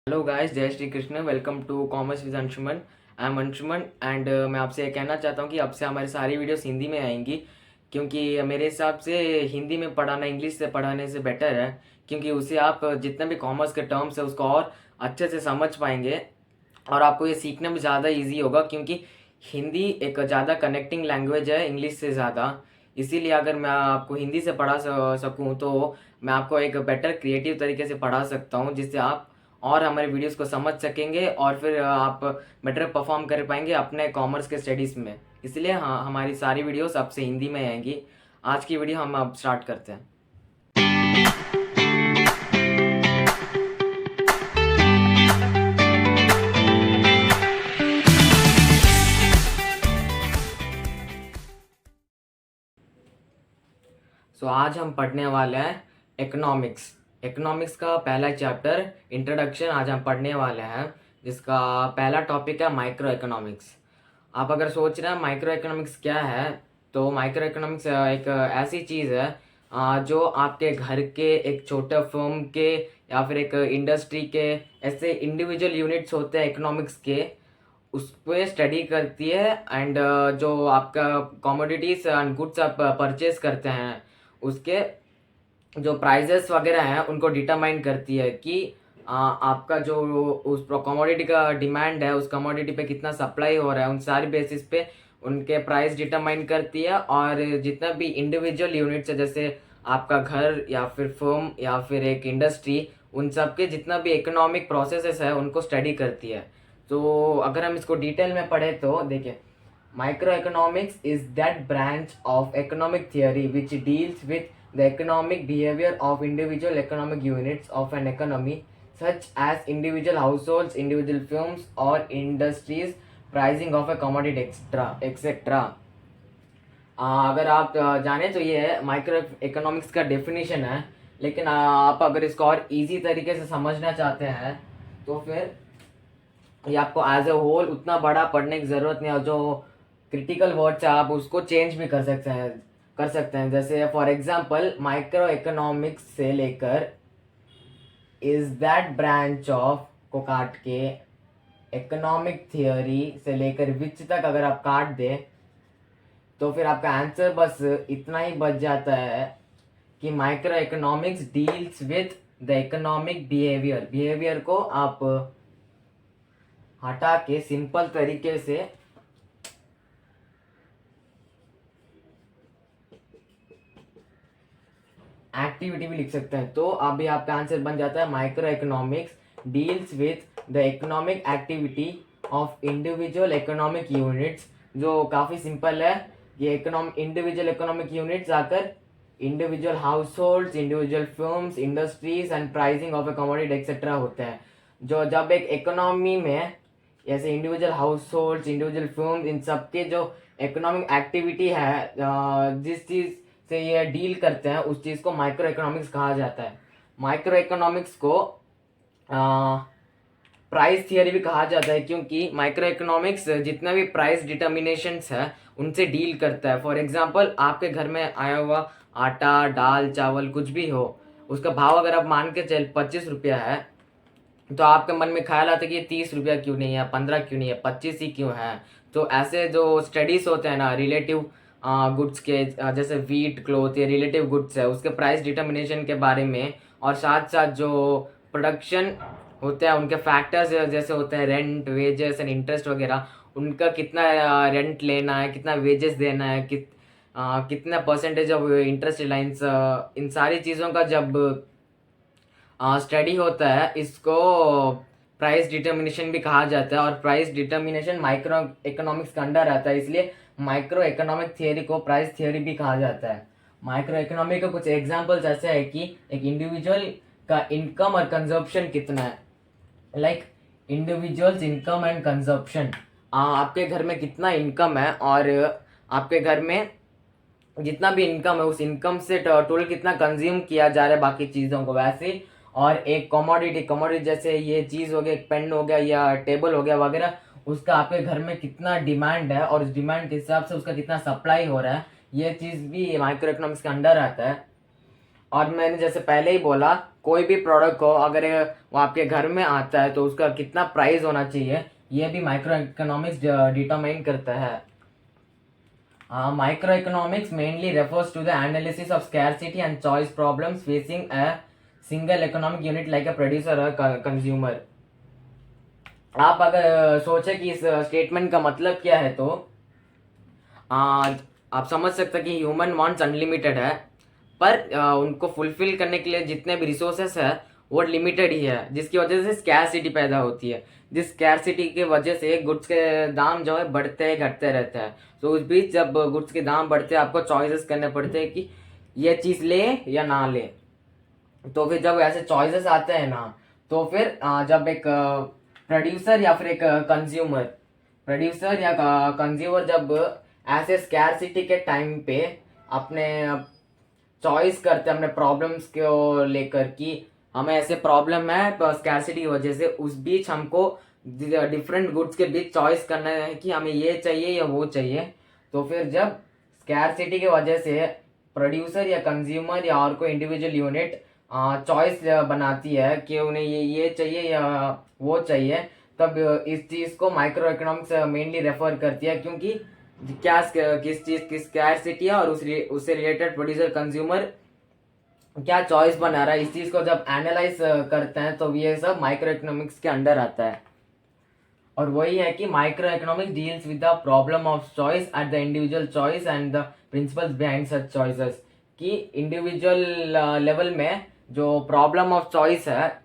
Hello guys, जय Shri Krishna. Welcome to commerce with Anshuman. I am Anshuman and मैं आपसे ये कहना चाहता हूँ कि अब से हमारी सारी वीडियोस हिंदी में आएंगी, क्योंकि मेरे हिसाब से हिंदी में पढ़ाना इंग्लिश से पढ़ाने से बेटर है, क्योंकि उससे आप जितने भी कॉमर्स के टर्म्स है उसको और अच्छे से समझ पाएंगे और आपको ये सीखना भी ज़्यादा इजी होगा, क्योंकि हिंदी एक ज़्यादा कनेक्टिंग लैंग्वेज है इंग्लिश से ज़्यादा। इसीलिए अगर मैं आपको हिंदी से पढ़ा सकूँ तो मैं आपको एक बेटर क्रिएटिव तरीके से पढ़ा सकता हूँ, जिससे आप और हमारे वीडियोस को समझ सकेंगे और फिर आप बेटर परफॉर्म कर पाएंगे अपने कॉमर्स के स्टडीज़ में। इसलिए हाँ, हमारी सारी वीडियोस अब से हिंदी में आएंगी। आज की वीडियो हम अब स्टार्ट करते हैं। आज हम पढ़ने वाले हैं इकोनॉमिक्स। इकोनॉमिक्स का पहला चैप्टर इंट्रोडक्शन आज हम पढ़ने वाले हैं, जिसका पहला टॉपिक है माइक्रो इकोनॉमिक्स। आप अगर सोच रहे हैं माइक्रो इकोनॉमिक्स क्या है, तो माइक्रो इकोनॉमिक्स एक ऐसी चीज़ है जो आपके घर के एक छोटे फर्म के या फिर एक इंडस्ट्री के ऐसे इंडिविजुअल यूनिट्स होते हैं इकोनॉमिक्स के, उस पर स्टडी करती है। एंड जो आपका कमोडिटीज एंड गुड्स आप परचेज करते हैं, उसके जो प्राइजेस वगैरह हैं उनको डिटरमाइन करती है कि आपका जो उस कमोडिटी का डिमांड है, उस कमोडिटी पे कितना सप्लाई हो रहा है, उन सारी बेसिस पे उनके प्राइस डिटरमाइन करती है। और जितना भी इंडिविजुअल यूनिट्स है, जैसे आपका घर या फिर फर्म या फिर एक इंडस्ट्री, उन सब के जितना भी इकोनॉमिक प्रोसेसेस है उनको स्टडी करती है। तो अगर हम इसको डिटेल में पढ़े तो देखिए, Microeconomics is that branch of economic theory which deals with the economic behavior of individual economic units of an economy, such as individual households, individual firms, or industries, pricing of a commodity, etc. अगर आप जाने तो ये है micro economics का definition है, लेकिन आप अगर इसको और इजी तरीके से समझना चाहते हैं तो फिर ये आपको एज ए होल उतना बड़ा पढ़ने की ज़रूरत नहीं है। जो क्रिटिकल वर्ड्स है आप उसको चेंज भी कर सकते हैं। जैसे फॉर एग्जांपल माइक्रो इकोनॉमिक्स से लेकर इज दैट ब्रांच ऑफ को काट के इकोनॉमिक थियोरी से लेकर विच तक अगर आप काट दे तो फिर आपका आंसर बस इतना ही बच जाता है कि micro economics deals with the economic behaviour को आप हटा के सिंपल तरीके से एक्टिविटी भी लिख सकते हैं। तो अभी आपका आंसर बन जाता है micro economics deals with the economic activity of individual economic units, जो काफ़ी सिंपल है। ये इंडिविजुअल इकोनॉमिक यूनिट्स आकर individual households, individual firms, industries and pricing of a commodity etcetera होते हैं। जो जब एक इकोनॉमी में ऐसे individual households, individual firms, इन सबके जो इकोनॉमिक एक्टिविटी है, जिस चीज़ से ये डील करते हैं, उस चीज़ को माइक्रो इकोनॉमिक्स कहा जाता है। माइक्रो इकोनॉमिक्स को प्राइस थियरी भी कहा जाता है, क्योंकि माइक्रो इकोनॉमिक्स जितना भी प्राइस डिटर्मिनेशंस है उनसे डील करता है। फॉर एग्जांपल, आपके घर में आया हुआ आटा, दाल, चावल कुछ भी हो, उसका भाव अगर आप मान के चल 25 रुपया है, तो आपके मन में ख्याल आता है कि ये 30 रुपया क्यों नहीं है, 15 क्यों नहीं है, 25 ही क्यों है। तो ऐसे जो स्टडीज होते हैं ना रिलेटिव गुड्स के, जैसे वीट, क्लोथ, ये रिलेटिव गुड्स है, उसके प्राइस डिटर्मिनेशन के बारे में, और साथ साथ जो प्रोडक्शन होते हैं उनके फैक्टर्स जैसे होते हैं रेंट, वेजेस एंड इंटरेस्ट वगैरह, उनका कितना रेंट लेना है, कितना वेजेस देना है, कितना परसेंटेज ऑफ इंटरेस्ट लाइन्स, इन सारी चीज़ों का जब स्टडी होता है, इसको प्राइस डिटर्मिनेशन भी कहा जाता है। और प्राइस डिटर्मिनेशन माइक्रो इकोनॉमिक्स का अंडर आता है, इसलिए माइक्रो इकोनॉमिक थियरी को प्राइस थियरी भी कहा जाता है। माइक्रो इकोनॉमिक का कुछ एग्जांपल्स ऐसे है कि एक इंडिविजुअल का इनकम और कंजप्शन कितना है, like individuals income and consumption. आपके घर में कितना इनकम है और आपके घर में जितना भी इनकम है उस इनकम से टोटल कितना कंज्यूम किया जा रहा है बाकी चीज़ों को, वैसे। और एक कमोडिटी जैसे ये चीज़ हो गया, एक पेन हो गया या टेबल हो गया वगैरह, उसका आपके घर में कितना डिमांड है और उस डिमांड के हिसाब से उसका कितना सप्लाई हो रहा है, ये चीज़ भी माइक्रो इकोनॉमिक्स के अंडर आता है। और मैंने जैसे पहले ही बोला कोई भी प्रोडक्ट हो, अगर वो आपके घर में आता है तो उसका कितना प्राइस होना चाहिए, ये भी माइक्रो इकोनॉमिक्स डिटरमाइन करता है। Microeconomics mainly refers to the analysis of scarcity and choice problems facing a single economic unit like a producer or consumer। आप अगर सोचे कि इस स्टेटमेंट का मतलब क्या है तो आप समझ सकते हैं कि ह्यूमन वांट्स अनलिमिटेड है, पर उनको फुलफिल करने के लिए जितने भी रिसोर्सेस है वो लिमिटेड ही है, जिसकी वजह से स्कैरसिटी पैदा होती है। जिस स्कैरसिटी की वजह से गुड्स के दाम जो है बढ़ते घटते रहते हैं। तो उस बीच जब गुड्स के दाम बढ़ते हैं, आपको चॉइसेस करने पड़ते हैं कि ये चीज़ ले या ना ले। तो फिर जब ऐसे चॉइसेस आते हैं ना, तो फिर जब एक प्रोड्यूसर या फिर एक कंज्यूमर जब ऐसे स्कैरसिटी के टाइम पे अपने चॉइस करते हैं अपने प्रॉब्लम्स को लेकर कि हमें ऐसे प्रॉब्लम है स्कैरसिटी की वजह से, उस बीच हमको डिफरेंट गुड्स के बीच चॉइस करना है कि हमें ये चाहिए या वो चाहिए। तो फिर जब स्कैरसिटी की वजह से प्रोड्यूसर या कंज्यूमर या और कोई इंडिविजुअल यूनिट चॉइस बनाती है कि उन्हें ये चाहिए या वो चाहिए, तब इस चीज़ को माइक्रो इकोनॉमिक्स मेनली रेफर करती है। क्योंकि क्या किस चीज़ की स्कैरसिटी है और उससे रिलेटेड प्रोड्यूसर कंज्यूमर क्या चॉइस बना रहा है, इस चीज़ को जब एनालाइज करते हैं तो ये सब माइक्रो इकोनॉमिक्स के अंडर आता है। और वही है कि micro economics deals with the problem of choice at the individual choice and the principles behind such choices. कि इंडिविजुअल लेवल में जो प्रॉब्लम ऑफ चॉइस है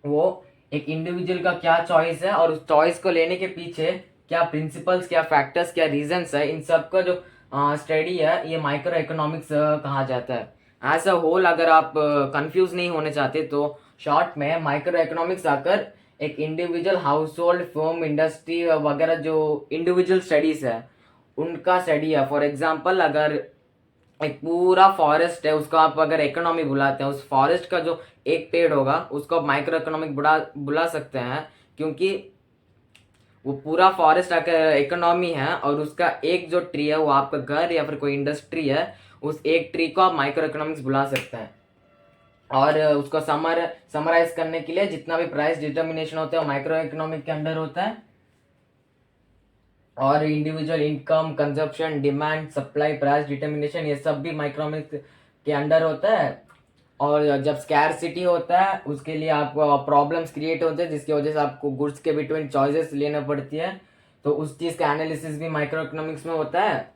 वो एक इंडिविजुअल का क्या चॉइस है और उस चॉइस को लेने के पीछे क्या प्रिंसिपल्स, क्या फैक्टर्स, क्या रीजंस है, इन सब का जो स्टडी है ये माइक्रो इकोनॉमिक्स कहा जाता है। एज अ होल अगर आप कंफ्यूज नहीं होने चाहते तो शॉर्ट में माइक्रो इकोनॉमिक्स आकर एक individual house hold firm industry वगैरह जो इंडिविजुअल स्टडीज है उनका स्टडी है। फॉर एग्जांपल अगर एक पूरा फॉरेस्ट है उसको आप अगर इकोनॉमी बुलाते हैं, उस फॉरेस्ट का जो एक पेड़ होगा उसको आप माइक्रो इकोनॉमिक बुला सकते हैं, क्योंकि वो पूरा फॉरेस्ट अगर इकोनॉमी है और उसका एक जो ट्री है वो आपका घर या फिर कोई इंडस्ट्री है, उस एक ट्री को आप माइक्रो इकोनॉमिक्स बुला सकते हैं। और उसको समराइज करने के लिए जितना भी प्राइस डिटर्मिनेशन होता है वो माइक्रो इकोनॉमिक के अंडर होता है। और individual income, consumption, demand, supply, price determination, ये सब भी माइक्रोइकोनॉमिक्स के अंडर होता है। और जब स्कैरसिटी होता है उसके लिए आपको प्रॉब्लम्स क्रिएट होते हैं जिसकी वजह से आपको गुड्स के बिटवीन चॉइसेस लेना पड़ती है, तो उस चीज़ का एनालिसिस भी माइक्रो इकोनॉमिक्स में होता है।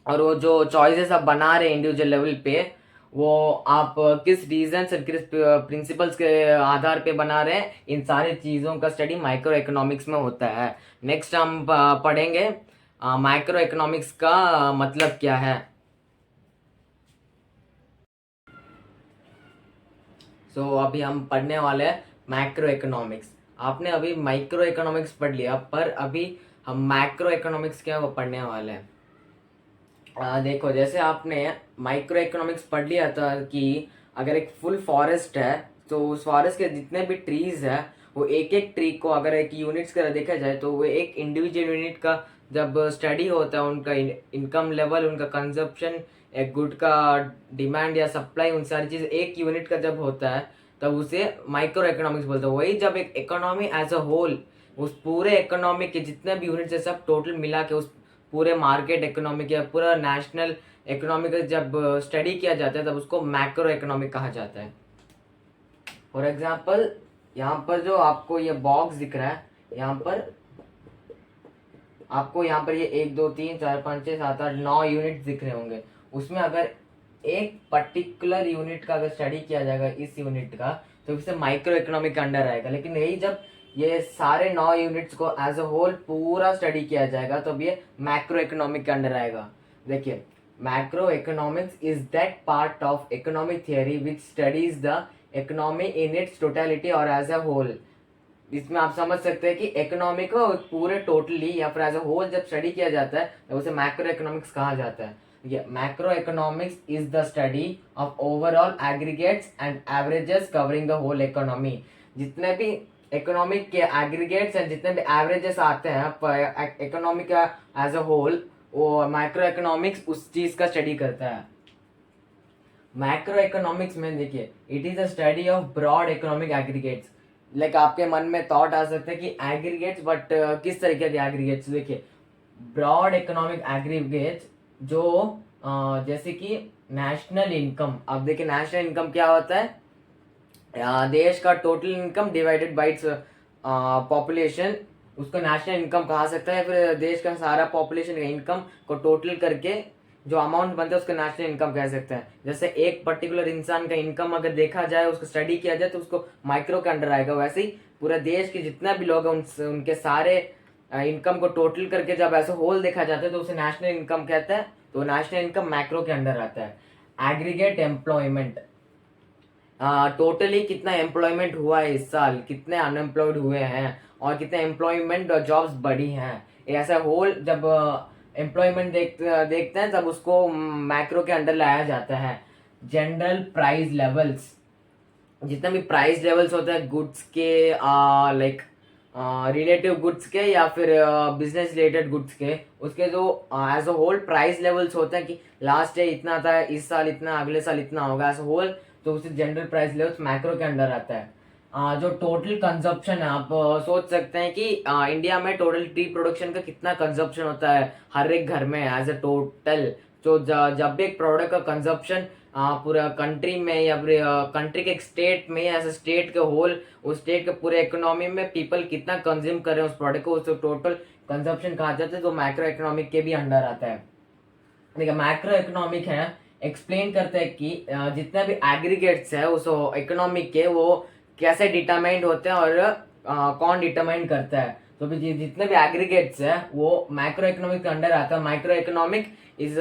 और वो जो चॉइसेस आप बना रहे हैं इंडिविजुअल लेवल पे, वो आप किस रीजन से किस प्रिंसिपल्स के आधार पे बना रहे हैं, इन सारी चीज़ों का स्टडी माइक्रो इकोनॉमिक्स में होता है। नेक्स्ट हम पढ़ेंगे माइक्रो इकोनॉमिक्स का मतलब क्या है। सो अभी हम पढ़ने वाले हैं मैक्रो इकोनॉमिक्स। आपने अभी माइक्रो इकोनॉमिक्स पढ़ लिया, पर अभी हम मैक्रो इकोनॉमिक्स क्या वो पढ़ने वाले हैं। देखो, जैसे आपने माइक्रो इकोनॉमिक्स पढ़ लिया था कि अगर एक फुल फॉरेस्ट है तो उस फॉरेस्ट के जितने भी ट्रीज है वो एक एक ट्री को अगर एक यूनिट्स का देखा जाए तो वो एक इंडिविजुअल यूनिट का जब स्टडी होता है, उनका इनकम लेवल, उनका कंजप्शन, एक गुड का डिमांड या सप्लाई, उन सारी चीज़ एक यूनिट का जब होता है तब उसे माइक्रो इकोनॉमिक्स बोलते हैं। वही जब एक इकोनॉमी एज अ होल, उस पूरे इकोनॉमी के जितने भी यूनिट्स है सब टोटल मिला के उस पूरे मार्केट इकोनॉमिक या पूरा नेशनल इकोनॉमिक जब स्टडी किया जाता है तब उसको मैक्रो इकोनॉमिक कहा जाता है। फॉर एग्जांपल यहाँ पर जो आपको ये बॉक्स दिख रहा है, यहाँ पर आपको यहाँ पर ये 1 2 3 4 5 6 7 8 9 यूनिट दिख रहे होंगे। उसमें अगर एक पर्टिकुलर यूनिट का अगर स्टडी किया जाएगा इस यूनिट का तो इसे माइक्रो इकोनॉमिक के अंडर आएगा। लेकिन यही जब ये सारे 9 यूनिट्स को एज अ होल पूरा स्टडी किया जाएगा तो ये मैक्रो इकोनॉमिक के अंडर आएगा। देखिए, macro economics is that part of economic theory which studies the economy in its totality और एज अ होल। इसमें आप समझ सकते हैं कि इकोनॉमी को पूरे टोटली या फिर एज अ होल जब स्टडी किया जाता है तो उसे मैक्रो इकोनॉमिक्स कहा जाता है। Macro economics is the study of overall aggregates and averages covering the whole economy. जितने भी इकोनॉमिक के एग्रीगेट्स एंड जितने भी एवरेजेस आते हैं इकोनॉमी का एज अ होल, वो माइक्रो इकोनॉमिक्स उस चीज का स्टडी करता है। मैक्रो इकोनॉमिक्स में देखिए, it is a study of broad economic aggregates. Like आपके मन में थॉट आ सकता है कि एग्रीगेट्स, बट किस तरीके के एग्रीगेट्स? देखिए, ब्रॉड इकोनॉमिक एग्रीगेट्स जो जैसे कि नेशनल इनकम। अब देखिए, नेशनल इनकम क्या होता है? देश का total income divided by its population, उसको नेशनल इनकम कहा सकता है। फिर देश का सारा पॉपुलेशन का इनकम को टोटल करके जो अमाउंट बनता है उसको नेशनल इनकम कह सकते हैं। जैसे एक पर्टिकुलर इंसान का इनकम अगर देखा जाए, उसको स्टडी किया जाए, तो उसको माइक्रो के अंडर आएगा। वैसे ही पूरे देश के जितना भी लोग हैं उनके सारे इनकम को टोटल करके जब ऐसे होल देखा जाता है तो उसे नेशनल इनकम कहते हैं। तो नेशनल इनकम मैक्रो के अंडर आता है। एग्रीगेट एम्प्लॉयमेंट, टोटली कितना एम्प्लॉयमेंट हुआ है इस साल, कितने अनएम्प्लॉयड हुए हैं और कितने एम्प्लॉयमेंट और जॉब्स बढ़ी हैं, ऐसा होल जब एम्प्लॉयमेंट देखते हैं तब उसको मैक्रो के अंडर लाया जाता है। जनरल प्राइस लेवल्स, जितने भी प्राइस लेवल्स होते हैं गुड्स के, लाइक रिलेटिव गुड्स के या फिर बिजनेस रिलेटेड गुड्स के, उसके जो as a whole price levels होते हैं कि लास्ट ईयर इतना था, इस साल इतना, अगले साल इतना होगा एज अ होल, तो उसे जनरल प्राइस लेवल्स मैक्रो के अंडर आता है। जो टोटल कंजप्शन है, आप सोच सकते हैं कि इंडिया में टोटल टी प्रोडक्शन का कितना कंजप्शन होता है हर एक घर में एज अ टोटल। तो जब भी एक प्रोडक्ट का कंजप्शन पूरा कंट्री में या फिर कंट्री के एक स्टेट में, ऐसे स्टेट के होल, उस स्टेट के पूरे इकोनॉमी में पीपल कितना कंज्यूम कर रहे हैं उस प्रोडक्ट को, उसको टोटल कंजप्शन कहा जाता है। तो मैक्रो इकोनॉमिक के भी अंडर आता है। देखिए, मैक्रो इकोनॉमिक है, एक्सप्लेन करते हैं कि जितने भी एग्रीगेट्स है उस इकोनॉमिक के, वो कैसे डिटरमाइंड होते हैं और कौन डिटरमाइन करता है। तो भी जितने भी एग्रीगेट्स है वो मैक्रो इकोनॉमिक के अंडर आता है। माइक्रो इकोनॉमिक इस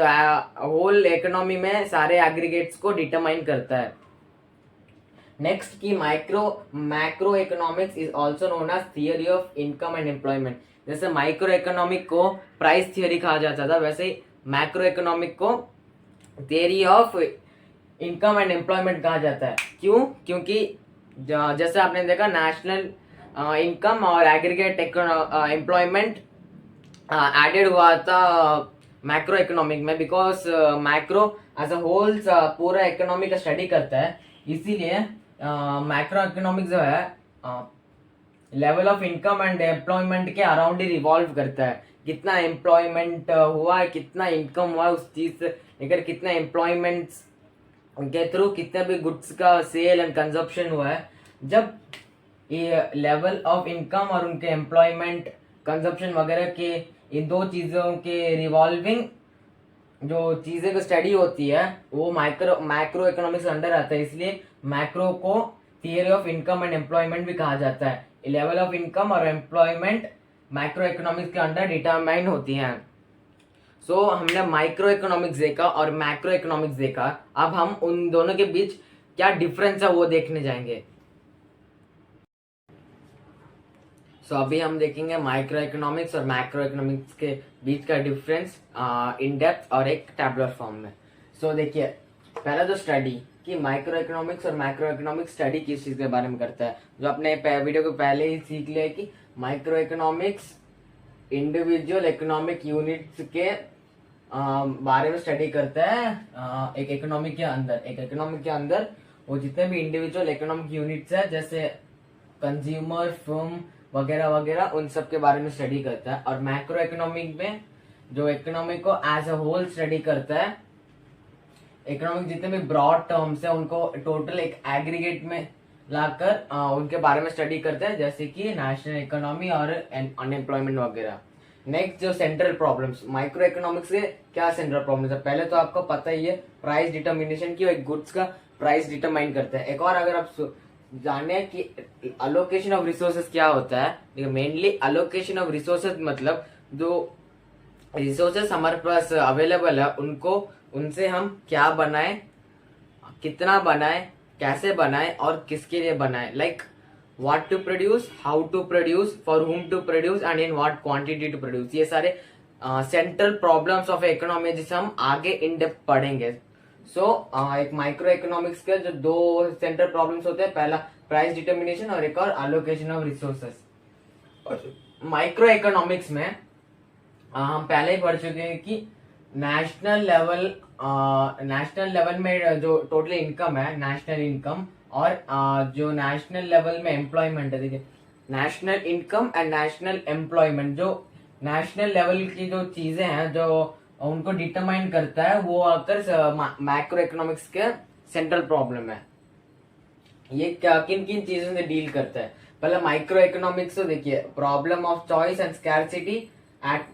होल इकोनॉमी में सारे एग्रीगेट्स को डिटरमाइन करता है। नेक्स्ट की macro economics is also known as theory of income and employment. जैसे माइक्रो इकोनॉमिक को प्राइस थियरी कहा जाता था, वैसे ही मैक्रो इकोनॉमिक को theory of income and employment कहा जाता है। क्यों? क्योंकि जैसे आपने देखा, नेशनल इनकम और एग्रीगेट एम्प्लॉयमेंट एडेड हुआ था मैक्रो इकोनॉमिक में, because macro as a whole पूरा इकोनॉमी का स्टडी करता है। इसीलिए मैक्रो इकोनॉमिक जो है level of income and employment के अराउंड ही रिवॉल्व करता है। कितना एम्प्लॉयमेंट हुआ है, कितना इनकम हुआ है, उस चीज से लेकर कितना एम्प्लॉयमेंट्स उनके थ्रू कितने भी गुड्स का सेल एंड कंजप्शन हुआ है। जब ये लेवल ऑफ इनकम और उनके एम्प्लॉयमेंट, कंजप्शन वगैरह के, इन दो चीज़ों के रिवॉल्विंग जो चीज़ें की स्टडी होती है वो मैक्रो इकोनॉमिक्स अंडर आता है। इसलिए मैक्रो को theory of income and employment भी कहा जाता है। लेवल ऑफ इनकम और एम्प्लॉयमेंट मैक्रो इकोनॉमिक्स के अंडर डिटरमाइन होती हैं। सो हमने माइक्रो इकोनॉमिक्स देखा और मैक्रो इकोनॉमिक्स देखा। अब हम उन दोनों के बीच क्या डिफरेंस है वो देखने जाएंगे। सो अभी हम देखेंगे माइक्रो इकोनॉमिक्स और मैक्रो इकोनॉमिक्स के बीच का डिफरेंस इन डेप्थ और एक टैबुलर फॉर्म में। सो देखिए, पहला तो स्टडी कि माइक्रो इकोनॉमिक्स और मैक्रो इकोनॉमिक्स स्टडी किस चीज़ के बारे में करता है, जो अपने वीडियो को पहले ही सीख लिया कि micro economics individual economic units के बारे में स्टडी करता है। एक इकोनॉमिक के अंदर वो जितने भी इंडिविजुअल इकोनॉमिक यूनिट्स है, जैसे कंज्यूमर, फर्म वगैरह वगैरह, उन सब के बारे में स्टडी करता है। और मैक्रो इकोनॉमिक में जो इकोनॉमिक को एज अ होल स्टडी करता है, इकोनॉमिक जितने भी ब्रॉड टर्म्स है उनको टोटल एक एग्रीगेट में लाकर उनके बारे में स्टडी करता है, जैसे कि नेशनल इकोनॉमी और अनएम्प्लॉयमेंट वगैरह। नेक्स्ट, जो सेंट्रल प्रॉब्लम्स, माइक्रो इकोनॉमिक्स के क्या सेंट्रल प्रॉब्लम्स है? पहले तो आपको पता ही है प्राइस डिटर्मिनेशन की, एक गुड्स का प्राइस डिटरमाइन करता है। एक और अगर आप जाने कि अलोकेशन ऑफ रिसोर्सेज क्या होता है, मेनली अलोकेशन ऑफ रिसोर्सेज मतलब जो रिसोर्सेज हमारे पास अवेलेबल है उनको, उनसे हम क्या बनाएं, कितना बनाएं, कैसे बनाएं और किसके लिए बनाएं। Like what to produce, how to produce, for whom to produce and in what quantity to produce. ये सारे सेंट्रल प्रॉब्लम्स ऑफ इकोनॉमी जिसे हम आगे इन डेप्थ पढ़ेंगे। सो एक माइक्रो इकोनॉमिक्स के जो दो सेंट्रल प्रॉब्लम्स होते हैं, पहला प्राइस डिटर्मिनेशन और एक और allocation of resources. Micro economics में हम पहले ही पढ़ चुके हैं कि नेशनल लेवल में जो टोटल इनकम है, नेशनल इनकम, और जो नेशनल लेवल में एम्प्लॉयमेंट है, देखिए national income and national employment, जो नेशनल लेवल की जो चीजें हैं जो उनको डिटरमाइन करता है, वो आकर मैक्रो इकोनॉमिक्स के सेंट्रल प्रॉब्लम है। ये क्या किन किन चीजों से डील करता है? पहले माइक्रो इकोनॉमिक्स तो देखिए, problem of choice and scarcity at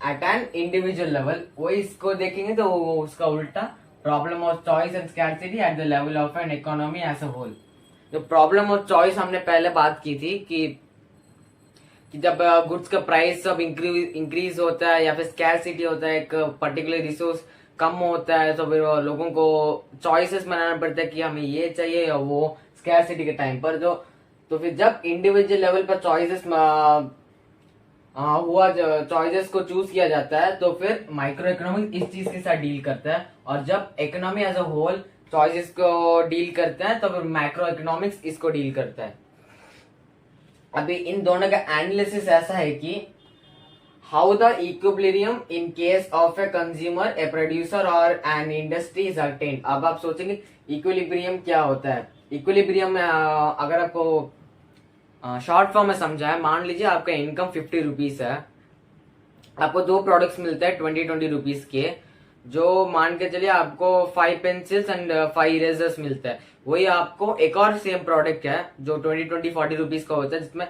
at an individual level, वो इसको देखेंगे तो वो उसका उल्टा, problem of choice and scarcity at the level of an economy as a whole. जो प्रॉब्लम ऑफ चॉइस हमने पहले बात की थी कि जब गुड्स का प्राइस सब इंक्रीज होता है या फिर स्कैरसिटी होता है, एक पर्टिकुलर रिसोर्स कम होता है, तो फिर लोगों को चॉइसेस बनाना पड़ता है कि हमें ये चाहिए या वो, स्कैरसिटी के टाइम पर जो। तो फिर जब इंडिविजुअल लेवल पर चॉइसेस हुआ, चॉइसेस को चूज किया जाता है, तो फिर माइक्रो इकोनॉमिक्स इस चीज के साथ डील करता है। और जब economy as a whole choices को डील करता है, तो फिर मैक्रो इकोनॉमिक्स इसको डील करता है। अभी इन दोनों का एनालिसिस ऐसा है कि how the equilibrium in case of a consumer, a producer और एन इंडस्ट्री इज अटेन्ड। अब आप सोचेंगे इक्विलिब्रियम क्या होता है? इक्विलिब्रियम में अगर आपको शॉर्ट फॉर्म में समझा है, मान लीजिए आपका इनकम 50 रुपीज है, आपको दो प्रोडक्ट्स मिलते हैं 20 रुपीज के, जो मान के चलिए आपको 5 पेंसिल्स एंड 5 इरेजर्स मिलता है। वही आपको एक और सेम प्रोडक्ट है जो 40 रुपीज का होता है, जिसमें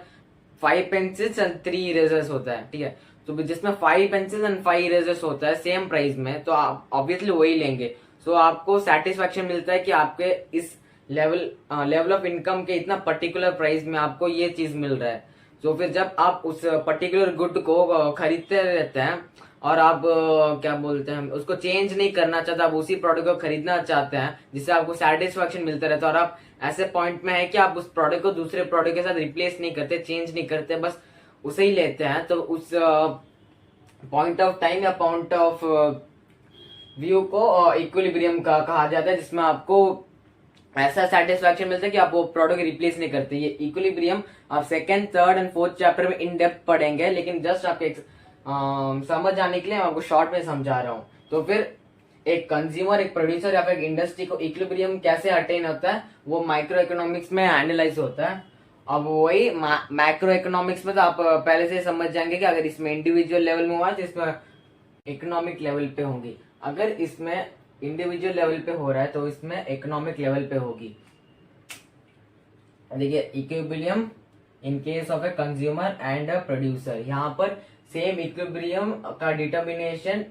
5 पेंसिल्स एंड 3 इरेजर्स होता है, ठीक है। तो जिसमें 5 पेंसिल्स एंड 5 इरेजर्स होता है सेम प्राइस में, तो आप ऑब्वियसली वही लेंगे। सो आपको सेटिस्फेक्शन मिलता है कि आपके इस लेवल ऑफ इनकम के इतना पर्टिकुलर प्राइस में आपको ये चीज मिल रहा है। तो फिर जब आप उस पर्टिकुलर गुड को खरीदते रहते हैं और आप क्या बोलते हैं, उसको चेंज नहीं करना चाहते, आप उसी प्रोडक्ट को खरीदना चाहते हैं जिससे आपको सेटिस्फेक्शन मिलता रहता है, और आप ऐसे पॉइंट में है कि आप उस प्रोडक्ट को दूसरे प्रोडक्ट के साथ रिप्लेस नहीं करते, चेंज नहीं करते, बस उसे ही लेते हैं, तो उस पॉइंट ऑफ टाइम या पॉइंट ऑफ व्यू को इक्विलिब्रियम का कहा जाता है, जिसमें आपको ऐसा सेटिस्फैक्शन मिलता है कि आप वो प्रोडक्ट रिप्लेस नहीं करते। ये इक्विलिब्रियम आप second, third and fourth chapter में इन डेप्थ पढ़ेंगे, लेकिन जस्ट आपके समझ आने के लिए मैं आपको शॉर्ट में समझा रहा हूँ। तो फिर एक कंज्यूमर, एक प्रोड्यूसर या फिर एक इंडस्ट्री को इक्विलिब्रियम कैसे अटेन होता है, वो माइक्रो इकोनॉमिक्स में एनालाइज होता है। अब वही मैक्रो इकोनॉमिक्स में तो आप पहले से समझ जाएंगे कि अगर इसमें इंडिविजुअल लेवल में हुआ तो इसमें इकोनॉमिक लेवल पे होंगी, अगर इसमें इंडिविजुअल लेवल पे हो रहा है तो इसमें इकोनॉमिक लेवल पे होगी। देखिए equilibrium in case of a consumer and a producer, यहाँ पर सेम इक्विलिब्रियम का डिटर्मिनेशन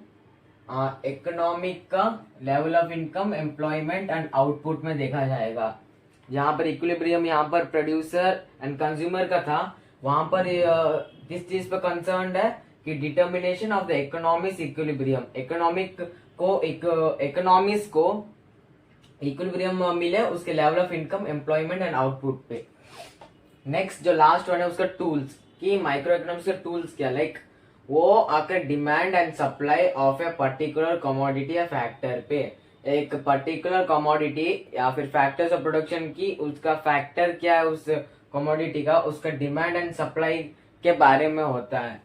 इकोनॉमिक का level of income, employment and output में देखा जाएगा। जहाँ पर इक्विलिब्रियम यहाँ पर प्रोड्यूसर एंड कंज्यूमर का था, वहां पर किस चीज पर कंसर्न है कि determination of the economic equilibrium, economic को इकोनॉमिक्स को इक्विलिब्रियम मिले उसके level of income, employment and output पे। नेक्स्ट जो लास्ट वन है उसका टूल्स, कि माइक्रो इकोनॉमिक्स के टूल्स क्या, लाइक वो आकर demand and supply of a particular commodity या फैक्टर पे, एक पर्टिकुलर कमोडिटी या फिर फैक्टर्स ऑफ प्रोडक्शन की, उसका फैक्टर क्या है उस कमोडिटी का, उसका डिमांड एंड सप्लाई के बारे में होता है।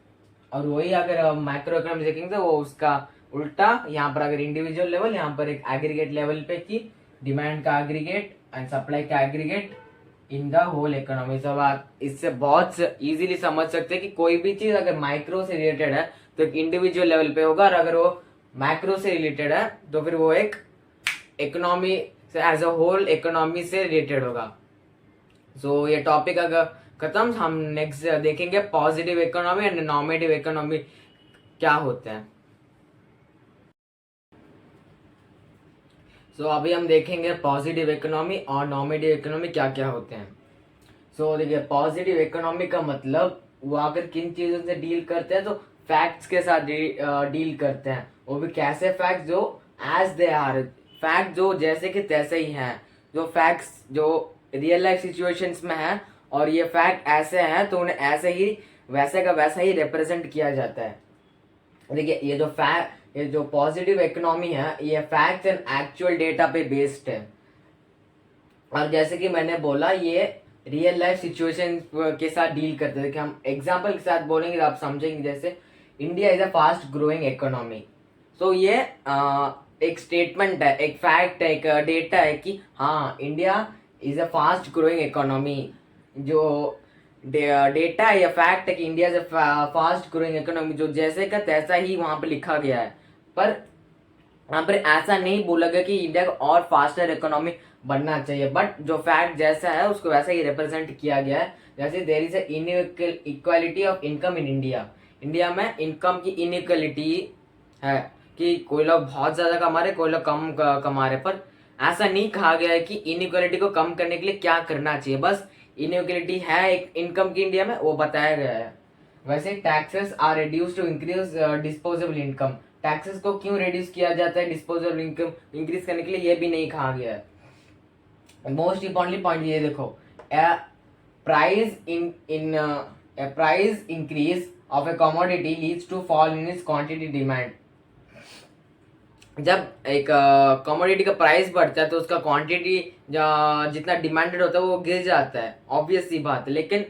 और वही अगर माइक्रो इकोनॉमिक्स देखेंगे तो वो उसका उल्टा, यहाँ पर अगर इंडिविजुअल लेवल, यहाँ पर एक एग्रीगेट लेवल पे की डिमांड का एग्रीगेट एंड सप्लाई का aggregate in the whole economy. सब आप इससे बहुत इजीली समझ सकते हैं कि कोई भी चीज अगर माइक्रो से रिलेटेड है तो एक इंडिविजुअल लेवल पे होगा, और अगर वो मैक्रो से रिलेटेड है तो फिर वो एक इकोनॉमी से एज अ होल इकोनॉमी से रिलेटेड होगा। सो ये टॉपिक अगर खत्म, हम नेक्स्ट देखेंगे positive economy and normative economy क्या होते हैं। सो अभी हम देखेंगे पॉजिटिव इकोनॉमी और नॉर्मेटिव इकोनॉमी क्या क्या होते हैं। सो देखिए पॉजिटिव इकोनॉमी का मतलब वो अगर किन चीजों से डील करते हैं, तो फैक्ट्स के साथ डील करते हैं, वो भी कैसे फैक्ट्स जो एज दे आर, फैक्ट जो जैसे कि तैसे ही हैं, जो फैक्ट्स जो रियल लाइफ सिचुएशंस में है और ये फैक्ट ऐसे हैं तो उन्हें ऐसे ही वैसे का वैसा ही रिप्रेजेंट किया जाता है। देखिए ये जो पॉजिटिव इकोनॉमी है ये फैक्ट्स एंड एक्चुअल डेटा पे बेस्ड है, और जैसे कि मैंने बोला ये रियल लाइफ सिचुएशन के साथ डील करते हैं। कि हम एग्जांपल के साथ बोलेंगे तो आप समझेंगे, जैसे India is a fast growing economy, so ये एक स्टेटमेंट है, एक फैक्ट है, एक डेटा है कि हाँ India is a fast growing economy. जो डेटा है या फैक्ट है कि India is a fast growing economy, जो जैसे का तैसा ही वहां पे लिखा गया है। पर यहाँ पर ऐसा नहीं बोला गया कि इंडिया को और फास्टर इकोनॉमी बनना चाहिए, बट जो फैक्ट जैसा है उसको वैसा ही रिप्रेजेंट किया गया है। जैसे there is equality of income in India, India में इनकम की इनइक्वालिटी है कि कोई लोग बहुत ज्यादा कमा रहे, कोई लोग कम कमा रहे। पर ऐसा नहीं कहा गया है कि इनइक्वालिटी को कम करने के लिए क्या करना चाहिए, बस इनइक्वालिटी है एक इनकम की इंडिया में वो बताया गया है। वैसे taxes are reduce to increase disposable income, taxes को क्यों रिड्यूस किया जाता है डिस्पोजेबल इनकम इंक्रीज करने के लिए, ये भी नहीं कहा गया है। मोस्ट इंपॉर्टेंटली पॉइंट ये देखो, price increase of a commodity leads to fall in its quantity demand. जब एक कमोडिटी का प्राइस बढ़ता है तो उसका क्वांटिटी जितना डिमांडेड होता है वो गिर जाता है, ऑब्वियस सी बात है। लेकिन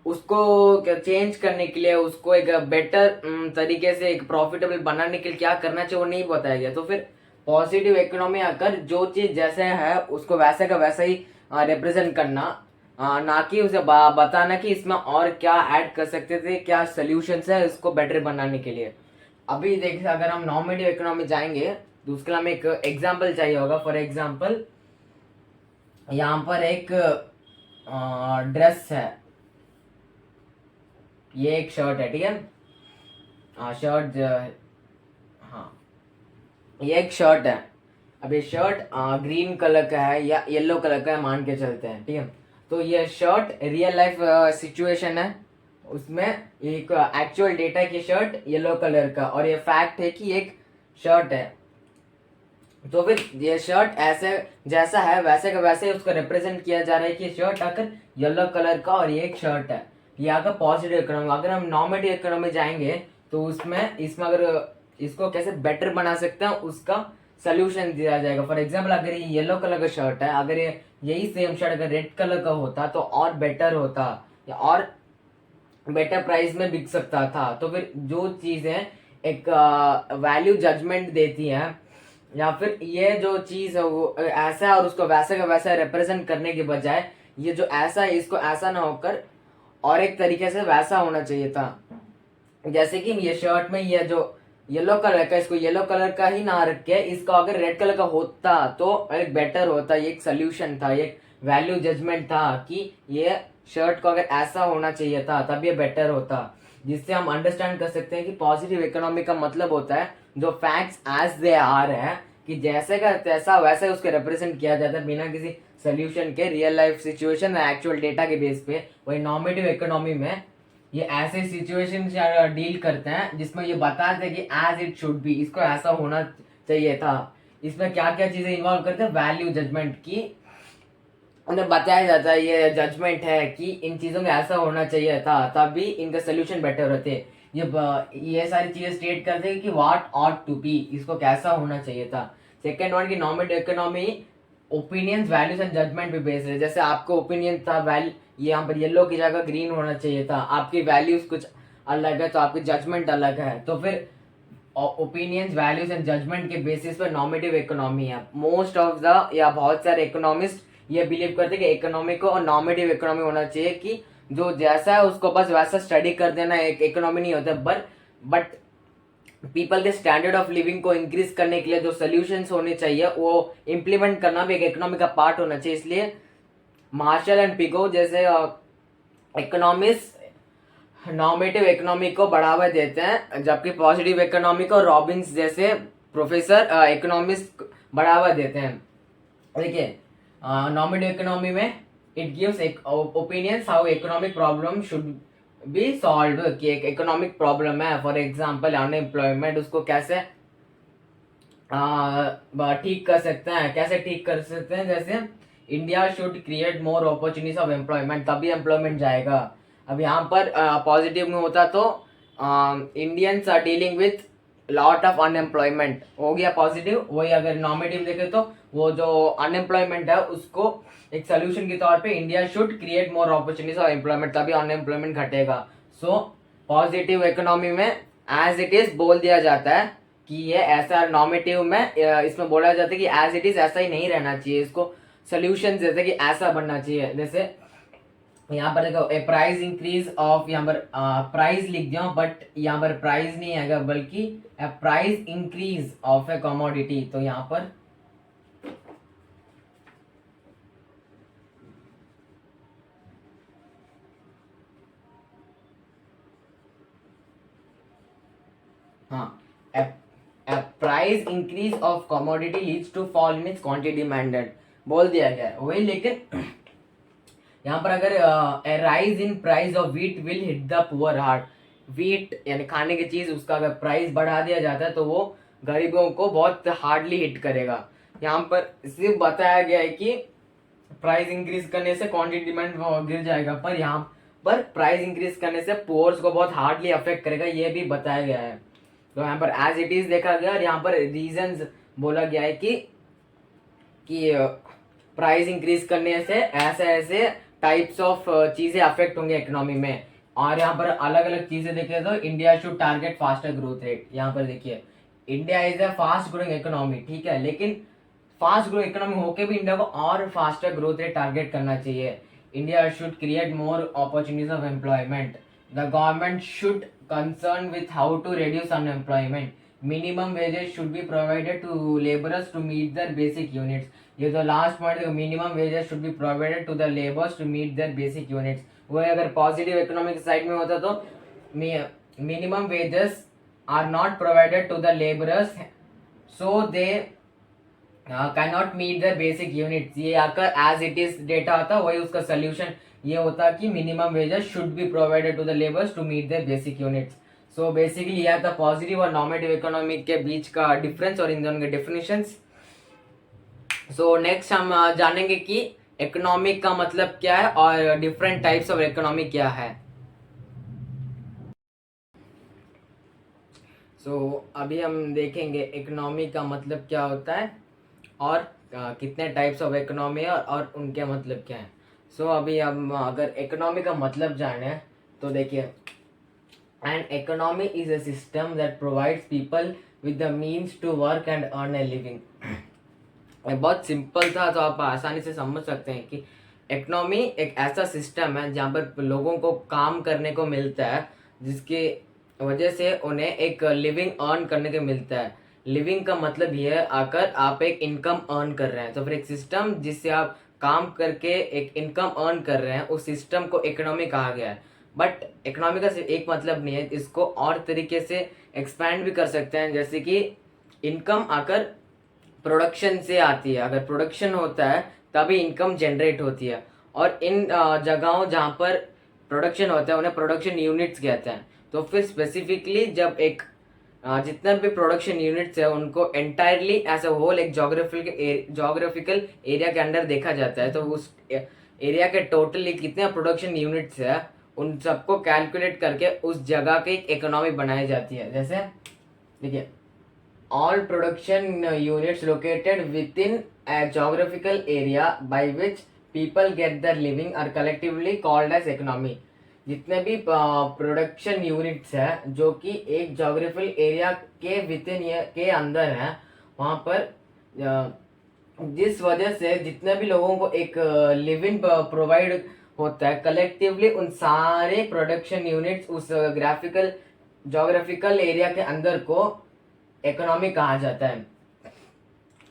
उसको चेंज करने के लिए, उसको एक बेटर तरीके से एक प्रॉफिटेबल बनाने के लिए क्या करना चाहिए वो नहीं बताया गया। तो फिर पॉजिटिव इकोनॉमी आकर जो चीज जैसे है उसको वैसे का वैसा ही रिप्रेजेंट करना, ना कि उसे बताना कि इसमें और क्या ऐड कर सकते थे, क्या सोल्यूशंस है इसको बेटर बनाने के लिए। अभी देखिए अगर हम नॉर्मेटिव इकोनॉमी जाएंगे तो उसके लिए हमें एक एग्जाम्पल चाहिए होगा। फॉर एग्जाम्पल यहाँ पर एक ड्रेस है, ये एक शर्ट है, ठीक है। शर्ट, हाँ ये एक शर्ट है। अब ये शर्ट ग्रीन कलर का है या येलो कलर का है मान के चलते हैं, ठीक है। तो ये शर्ट रियल लाइफ सिचुएशन है, उसमें एक एक्चुअल डेटा की शर्ट येलो कलर का, और ये फैक्ट है कि एक शर्ट है। तो फिर ये शर्ट ऐसे जैसा है वैसे का वैसे उसको रिप्रेजेंट किया जा रहा है कि शर्ट आकर येलो कलर का और ये एक शर्ट है। ये आकर पॉजिटिव इकोनॉमी। अगर हम नॉर्मेटिव इकोनॉमी जाएंगे तो उसमें इसमें अगर इसको कैसे बेटर बना सकते हैं उसका सोल्यूशन दिया जाएगा। फॉर एग्जाम्पल अगर ये येलो कलर का शर्ट है, अगर ये यही सेम शर्ट अगर रेड कलर का होता तो और बेटर होता या और बेटर प्राइस में बिक सकता था। तो फिर जो चीजें एक वैल्यू जजमेंट देती हैं, या फिर ये जो चीज है वो ऐसा है और उसको वैसे का वैसा रिप्रेजेंट करने के बजाय ये जो ऐसा है इसको ऐसा ना होकर और एक तरीके से वैसा होना चाहिए था। जैसे कि ये शर्ट में ये जो येलो कलर का, इसको येलो कलर का ही ना रख के इसका अगर रेड कलर का होता तो एक बेटर होता, ये एक सोल्यूशन था, ये वैल्यू जजमेंट था कि ये शर्ट को अगर ऐसा होना चाहिए था तब ये बेटर होता। जिससे हम अंडरस्टैंड कर सकते हैं कि पॉजिटिव इकोनॉमी का मतलब होता है जो फैक्ट्स एज दे आर है कि जैसे का तैसा वैसे उसको रिप्रेजेंट किया जाता है बिना किसी सोल्यूशन के, real life situation actual data के बेस पे। वही नॉर्मेटिव इकोनॉमी में ये ऐसे सिचुएशन डील करते हैं जिसमें ये बताते हैं कि एज इट शुड बी, इसको ऐसा होना चाहिए था। इसमें क्या क्या चीजें इन्वॉल्व करते हैं, वैल्यू जजमेंट की उन्हें बताया जाता है, ये जजमेंट है कि इन चीजों में ऐसा होना चाहिए था तभी इनका सोल्यूशन बेटर होते। ये सारी चीजें स्टेट करते हैं कि व्हाट ऑट टू बी, इसको कैसा होना चाहिए था। सेकेंड वन की normative economy opinions values and judgement पे बेस्ड है। जैसे आपको ओपिनियन था वैल्यू यहाँ पर येलो की जगह ग्रीन होना चाहिए था, आपकी वैल्यूज कुछ अलग है तो आपकी जजमेंट अलग है। तो फिर ओपिनियंस वैल्यूज एंड जजमेंट के बेसिस पर नॉर्मेटिव इकोनॉमी है। मोस्ट ऑफ द या बहुत सारे इकोनॉमिस्ट ये बिलीव करते हैं कि इकोनॉमी को नॉर्मेटिव इकोनॉमी होना चाहिए कि जो जैसा है उसको बस वैसा स्टडी कर देना एक इकोनॉमी नहीं होता। बट पीपल के स्टैंडर्ड ऑफ लिविंग को इंक्रीज करने के लिए जो सोल्यूशंस होने चाहिए वो इम्प्लीमेंट करना भी एक इकोनॉमी का पार्ट होना चाहिए। इसलिए मार्शल एंड पिगो जैसे इकोनॉमिस्ट नॉर्मेटिव इकोनॉमी को बढ़ावा देते हैं, जबकि पॉजिटिव इकोनॉमी को रॉबिन्स जैसे प्रोफेसर इकोनॉमिस्ट बढ़ावा देते हैं। देखिए नॉर्मेटिव इकोनॉमी में it gives opinions how economic problem should be solve, कि एक इकोनॉमिक प्रॉब्लम है फॉर एग्जांपल अनएम्प्लॉयमेंट, उसको कैसे ठीक कर सकते हैं। कैसे ठीक कर सकते हैं, जैसे India should create more opportunities of employment, तभी एम्प्लॉयमेंट जाएगा। अब यहाँ पर पॉजिटिव में होता तो Indians are dealing with lot of unemployment, हो गया पॉजिटिव। वही अगर नॉर्मेटिव देखे तो वो जो अनएम्प्लॉयमेंट है उसको एक सोल्यूशन के तौर पे India should create more opportunities of employment, तभी अनएम्प्लॉयमेंट घटेगा। सो पॉजिटिव इकोनॉमी में एज इट इज बोल दिया जाता है कि ये ऐसा नॉर्मेटिव में इसमें बोला जाता है कि एज इट इज ऐसा ही नहीं रहना चाहिए, इसको सोल्यूशन जैसे कि ऐसा बनना चाहिए। जैसे यहाँ पर देखो ए प्राइस इंक्रीज ऑफ, यहाँ पर प्राइस लिख दिया बट यहाँ पर प्राइस नहीं आएगा बल्कि a price increase of a commodity. तो यहाँ पर हाँ, a price increase of commodity leads to fall in its quantity demanded बोल दिया गया है वही। लेकिन यहाँ पर अगर a rise in price of wheat will hit the poor hard, wheat यानी खाने की चीज उसका अगर प्राइस बढ़ा दिया जाता है तो वो गरीबों को बहुत हार्डली हिट करेगा। यहाँ पर सिर्फ बताया गया है कि प्राइस इंक्रीज करने से क्वांटिटी डिमांड गिर जाएगा, पर यहाँ पर प्राइस इंक्रीज करने से पोर्स को बहुत हार्डली अफेक्ट करेगा, ये भी बताया गया है। तो यहाँ पर एज इट इज देखा गया और यहाँ पर रीजंस बोला गया है कि प्राइस इंक्रीज करने से ऐसे ऐसे टाइप्स ऑफ चीजें अफेक्ट होंगे इकोनॉमी में। और यहाँ पर अलग अलग चीजें देखें तो India should target faster growth rate. यहाँ पर देखिए India is a fast growing economy, ठीक है, लेकिन फास्ट ग्रोइंग इकोनॉमी होके भी इंडिया को और फास्टर ग्रोथ रेट टारगेट करना चाहिए। India should create more opportunities of employment. The government should concern with how to reduce unemployment. Minimum wages should be provided to laborers to meet their basic units. ये तो last point है, minimum wages should be provided to the labours to meet their basic units. वो अगर positive economic side में होता तो minimum wages are not provided to the labourers so they can not meet their basic units. ये आकर as it is data आता वही उसका सोल्यूशन ये होता कि minimum wages should be provided to the labours to meet their basic units. So basically यह था पॉजिटिव और नॉर्मेटिव इकोनॉमी के बीच का डिफरेंस और इन दोनों के डेफिनेशंस। सो नेक्स्ट हम जानेंगे कि इकोनॉमिक का मतलब क्या है और डिफरेंट टाइप्स ऑफ इकोनॉमी क्या है। सो अभी हम देखेंगे इकोनॉमी का मतलब क्या होता है और कितने टाइप्स ऑफ इकोनॉमी है और उनके मतलब क्या है। सो अभी हम अगर इकोनॉमी का मतलब जाने तो देखिए an economy is a system that provides people with the means to work and earn a living. बहुत सिंपल था तो आप आसानी से समझ सकते हैं कि इकोनॉमी एक ऐसा सिस्टम है जहाँ पर लोगों को काम करने को मिलता है जिसकी वजह से उन्हें एक लिविंग अर्न करने को मिलता है। लिविंग का मतलब ये है आकर आप एक इनकम अर्न कर रहे हैं, तो फिर एक सिस्टम जिससे आप काम करके एक इनकम अर्न कर रहे हैं उस सिस्टम को इकोनॉमी कहा गया है। बट इकोनॉमी का सिर्फ एक मतलब नहीं है, इसको और तरीके से एक्सपैंड भी कर सकते हैं। जैसे कि इनकम आकर प्रोडक्शन से आती है, अगर प्रोडक्शन होता है तभी इनकम जनरेट होती है। और इन जगहों जहाँ पर प्रोडक्शन होता है उन्हें प्रोडक्शन यूनिट्स कहते हैं। तो फिर स्पेसिफिकली जब एक जितना भी प्रोडक्शन यूनिट्स है उनको एंटायरली एज अ होल एक जोग्राफिकल एरिया के अंदर देखा जाता है, तो उस एरिया के टोटली कितने प्रोडक्शन यूनिट्स है उन सबको कैलकुलेट करके उस जगह की एक इकोनॉमी बनाई जाती है। जैसे देखिए all production units located within a geographical area by which people get their living are collectively called as economy। जितने भी प्रोडक्शन यूनिट्स है जो कि एक जोग्राफिकल एरिया के विथिन के अंदर है, वहाँ पर जिस वजह से जितने भी लोगों को एक लिविंग प्रोवाइड होता है कलेक्टिवली उन सारे प्रोडक्शन यूनिट्स उस जोग्राफिकल एरिया के अंदर को इकोनॉमी कहा जाता है।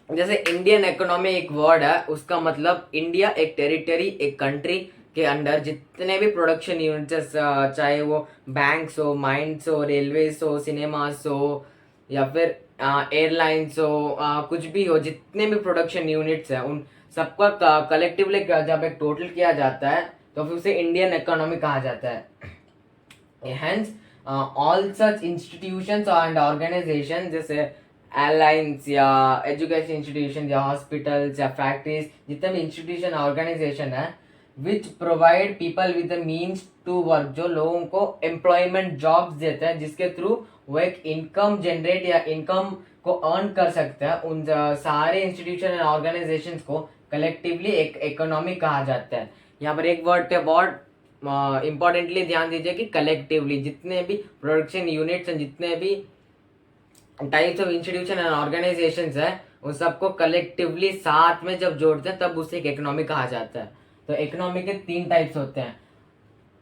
जैसे इंडियन इकोनॉमी एक वर्ड है, उसका मतलब इंडिया एक टेरिटरी एक कंट्री के अंदर जितने भी प्रोडक्शन यूनिट्स चाहे वो बैंक्स हो, माइंस हो, रेलवेज हो, सिनेमास हो या फिर एयरलाइंस हो, कुछ भी हो, जितने भी प्रोडक्शन यूनिट्स हैं उन सबका कलेक्टिवली जब एक टोटल किया जाता है तो फिर उसे इंडियन इकोनॉमी कहा जाता है। Hence all such institutions and organisation जैसे एयरलाइंस या एजुकेशन इंस्टीट्यूशन या हॉस्पिटल्स या फैक्ट्रीज जितने भी इंस्टीट्यूशन ऑर्गेनाइजेशन है which provide people with the means to work, जो लोगों को एम्प्लॉयमेंट जॉब्स देते हैं जिसके थ्रू वो एक इनकम जनरेट या इनकम को अर्न कर सकते हैं, उन सारे इंस्टीट्यूशन एंड ऑर्गेनाइजेशन को कलेक्टिवली एक इकोनॉमी कहा जाता है। यहाँ पर एक वर्ड पे बहुत इम्पॉर्टेंटली ध्यान दीजिए कि कलेक्टिवली जितने भी प्रोडक्शन यूनिट्स हैं जितने भी types of institution and organisations है, उन सबको कलेक्टिवली साथ में जब जोड़ते हैं तब उसे एक इकोनॉमी कहा जाता है। तो इकोनॉमी के 3 टाइप्स होते हैं,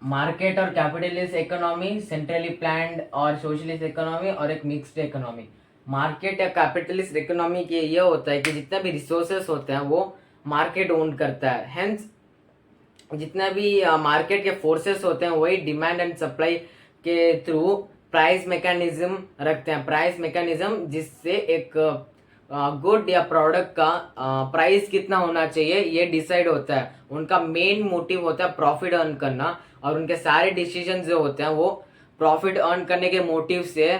मार्केट और कैपिटलिस्ट इकोनॉमी, सेंट्रली प्लान्ड और सोशलिस्ट इकोनॉमी, और एक मिक्स्ड इकोनॉमी। मार्केट या कैपिटलिस्ट इकोनॉमी के ये होता है कि जितना भी रिसोर्सेस होते हैं वो मार्केट ओन करता है, हेंस जितना भी मार्केट के फोर्सेस होते हैं वही डिमांड एंड सप्लाई के थ्रू प्राइस मैकेनिज्म रखते हैं। प्राइस मैकेनिज्म जिससे एक गुड या प्रोडक्ट का प्राइस कितना होना चाहिए ये डिसाइड होता है। उनका मेन मोटिव होता है प्रॉफिट अर्न करना, और उनके सारे डिसीजन जो होते हैं वो प्रॉफिट अर्न करने के मोटिव से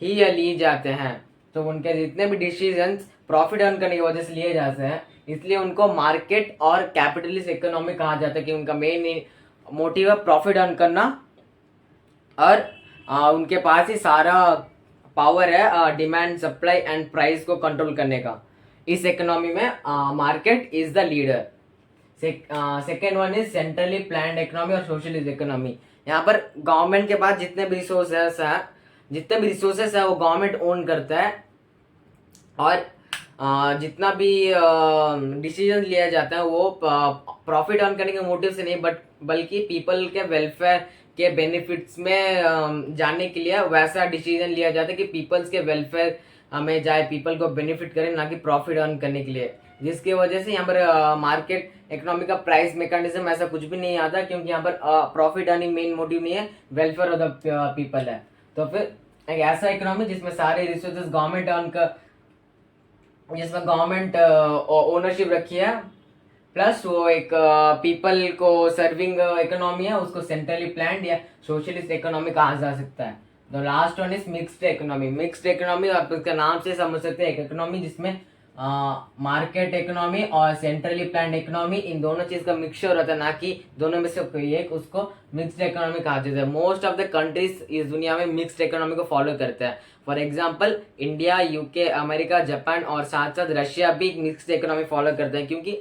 ही ये लिए जाते हैं। तो उनके जितने भी डिसीजंस प्रॉफिट अर्न करने की वजह से लिए जाते हैं, इसलिए उनको मार्केट और कैपिटलिस्ट इकोनॉमी कहा जाता है कि उनका मेन मोटिव है प्रॉफिट अर्न करना, और उनके पास ही सारा पावर है डिमांड सप्लाई एंड प्राइस को कंट्रोल करने का। इस इकोनॉमी में market is the leader. Second one is centrally planned economy और सोशलिस्ट इकोनॉमी। यहाँ पर गवर्नमेंट के पास जितने भी रिसोर्सेस है वो गवर्नमेंट ओन करता है, और जितना भी डिसीजन लिया जाता है वो प्रॉफिट अर्न करने के मोटिव से नहीं बल्कि पीपल के वेलफेयर के बेनिफिट्स में जाने के लिए वैसा डिसीजन लिया जाता है कि पीपल्स के वेलफेयर में जाए, पीपल को बेनिफिट करे, ना कि प्रॉफिट अर्न करने के लिए। जिसकी वजह से यहाँ पर मार्केट इकोनॉमी का प्राइस मैकेनिज्म ऐसा कुछ भी नहीं आता, क्योंकि यहाँ पर प्रॉफिट अर्निंग मेन मोटिव नहीं है, वेलफेयर ऑफ द पीपल है। तो फिर एक ऐसा इकोनॉमी जिसमें सारे रिसोर्सेज गवर्नमेंट अर्न कर, जिसमें गवर्नमेंट ओनरशिप रखी है, प्लस वो एक पीपल को सर्विंग इकोनॉमी है, उसको सेंट्रली प्लान्ड या सोशलिस्ट इकोनॉमी कहा जा सकता है। The last one is mixed economy. Mixed economy आप इसका नाम से समझ सकते हैं, एक इकोनॉमी जिसमें मार्केट इकोनॉमी और सेंट्रली प्लान्ड इकोनॉमी इन दोनों चीज का मिक्सचर होता है, ना कि दोनों में से कोई एक, उसको मिक्स्ड इकोनॉमी कहा जाता है। मोस्ट ऑफ द कंट्रीज इस दुनिया में मिक्स्ड इकोनॉमी को फॉलो करते हैं। For example India, UK, America, Japan और साथ साथ रशिया भी मिक्स्ड इकोनॉमी फॉलो करते हैं, क्योंकि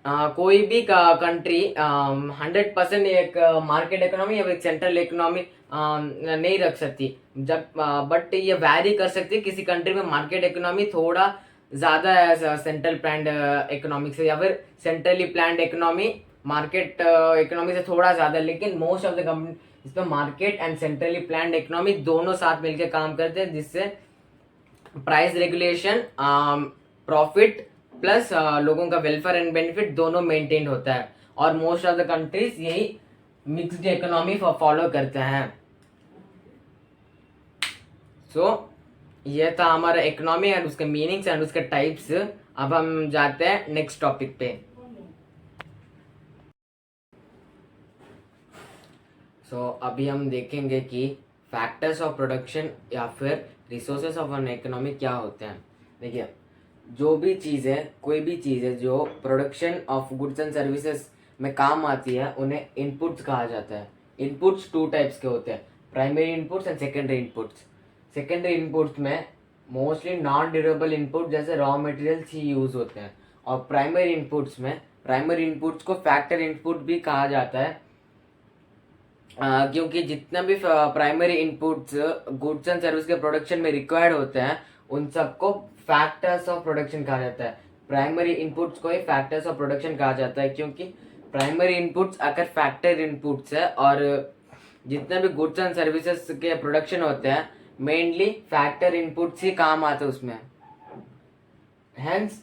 कोई भी कंट्री 100% एक मार्केट इकोनॉमी या एक सेंट्रल इकोनॉमी नहीं रख सकती। जब बट ये वैरी कर सकती है, किसी कंट्री में मार्केट इकोनॉमी थोड़ा ज़्यादा है सेंट्रल प्लान्ड इकोनॉमिक से, या फिर centrally planned economy market economy से थोड़ा ज़्यादा, लेकिन मोस्ट ऑफ द कंपनी इसमें market and centrally planned economy दोनों साथ मिलकर काम करते हैं, जिससे प्राइस रेगुलेशन, प्रॉफिट प्लस लोगों का वेलफेयर एंड बेनिफिट दोनों मेंटेन होता है। और मोस्ट ऑफ द कंट्रीज यही मिक्स्ड इकोनॉमी फॉलो करते हैं। सो ये था हमारा इकोनॉमी एंड उसके मीनिंग्स एंड उसके टाइप्स। अब हम जाते हैं नेक्स्ट टॉपिक पे। सो अभी हम देखेंगे कि फैक्टर्स ऑफ प्रोडक्शन या फिर रिसोर्सेस ऑफ एन इकोनॉमी क्या होते हैं। देखिए, जो भी चीज़ है, कोई भी चीज़ है जो production of goods and services में काम आती है, उन्हें इनपुट्स कहा जाता है। इनपुट्स 2 टाइप्स के होते हैं, primary inputs and secondary inputs. Secondary inputs में मोस्टली नॉन ड्यूरेबल इनपुट जैसे रॉ मटेरियल्स ही यूज़ होते हैं, और प्राइमरी इनपुट्स में प्राइमरी इनपुट्स को फैक्टर इनपुट भी कहा जाता है, क्योंकि जितना भी primary inputs goods and service के प्रोडक्शन में रिक्वायर्ड होते हैं उन सबको फैक्टर्स ऑफ प्रोडक्शन कहा जाता है। प्राइमरी इनपुट्स को ही फैक्टर्स ऑफ प्रोडक्शन कहा जाता है, क्योंकि प्राइमरी इनपुट्स अगर फैक्टर इनपुट्स है, और जितने भी गुड्स एंड सर्विसेज के प्रोडक्शन होते हैं मेनली फैक्टर इनपुट्स ही काम आते हैं उसमें। हेंस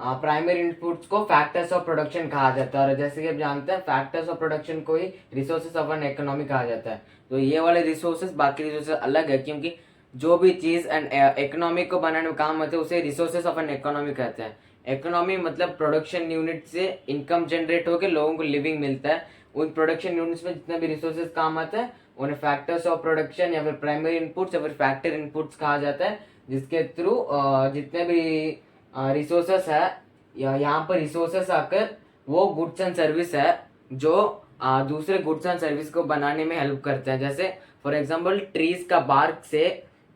प्राइमरी इनपुट्स को फैक्टर्स ऑफ प्रोडक्शन कहा जाता है, और जैसे कि आप जानते हैं फैक्टर्स ऑफ प्रोडक्शन को ही रिसोर्सेज ऑफ एन इकोनॉमी कहा जाता है। तो ये वाले रिसोर्सेज बाकी रिसोर्सेज अलग है, क्योंकि जो भी चीज़ एंड इकोनॉमी को बनाने में काम आते हैं उसे रिसोर्सेज ऑफ एन इकोनॉमी कहते हैं। इकोनॉमी मतलब प्रोडक्शन यूनिट से इनकम जनरेट होकर लोगों को लिविंग मिलता है। उन प्रोडक्शन यूनिट्स में जितने भी रिसोर्सेज काम आते हैं उन्हें फैक्टर्स ऑफ प्रोडक्शन या फिर प्राइमरी इनपुट्स या फिर फैक्टर इनपुट्स कहा जाता है, जिसके थ्रू जितने भी रिसोर्सेस है या यहाँ पर रिसोर्सेस आकर वो गुड्स एंड सर्विस है जो दूसरे गुड्स एंड सर्विस को बनाने में हेल्प करते हैं। जैसे फॉर एग्जांपल ट्रीज का बार्क से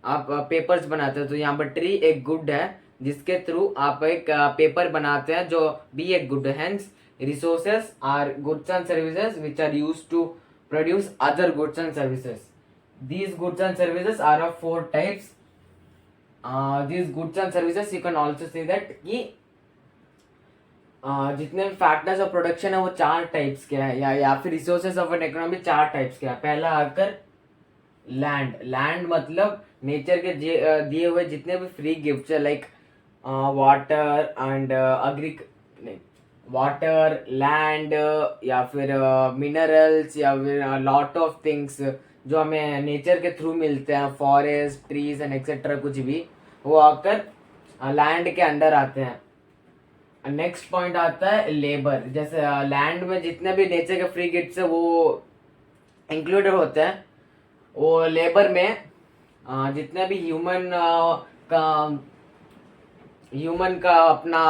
आप पेपर्स बनाते हैं, तो यहाँ पर ट्री एक गुड है जिसके थ्रू आप एक पेपर बनाते हैं जो भी एक गुड है। Hence resources are goods and services which are used to produce other goods and services. These goods and services are of 4 types: this goods and services you can also say that कि जितने भी factors of production है वो चार types के हैं, या फिर रिसोर्सेज ऑफ एन इकोनॉमी चार टाइप्स के हैं। पहला आकर लैंड। लैंड मतलब नेचर के दिए हुए जितने भी फ्री गिफ्ट्स है, लाइक वाटर एंड नहीं, वाटर, लैंड, या फिर मिनरल्स, या फिर लॉट ऑफ थिंग्स जो हमें नेचर के थ्रू मिलते हैं, फॉरेस्ट, ट्रीज एंड एक्सेट्रा, कुछ भी वो आकर लैंड के अंडर आते हैं। नेक्स्ट पॉइंट आता है लेबर। जैसे लैंड में जितने भी नेचर के फ्री गिफ्ट्स है वो इंक्लूडेड होते हैं। वो लेबर में जितने भी का ह्यूमन का अपना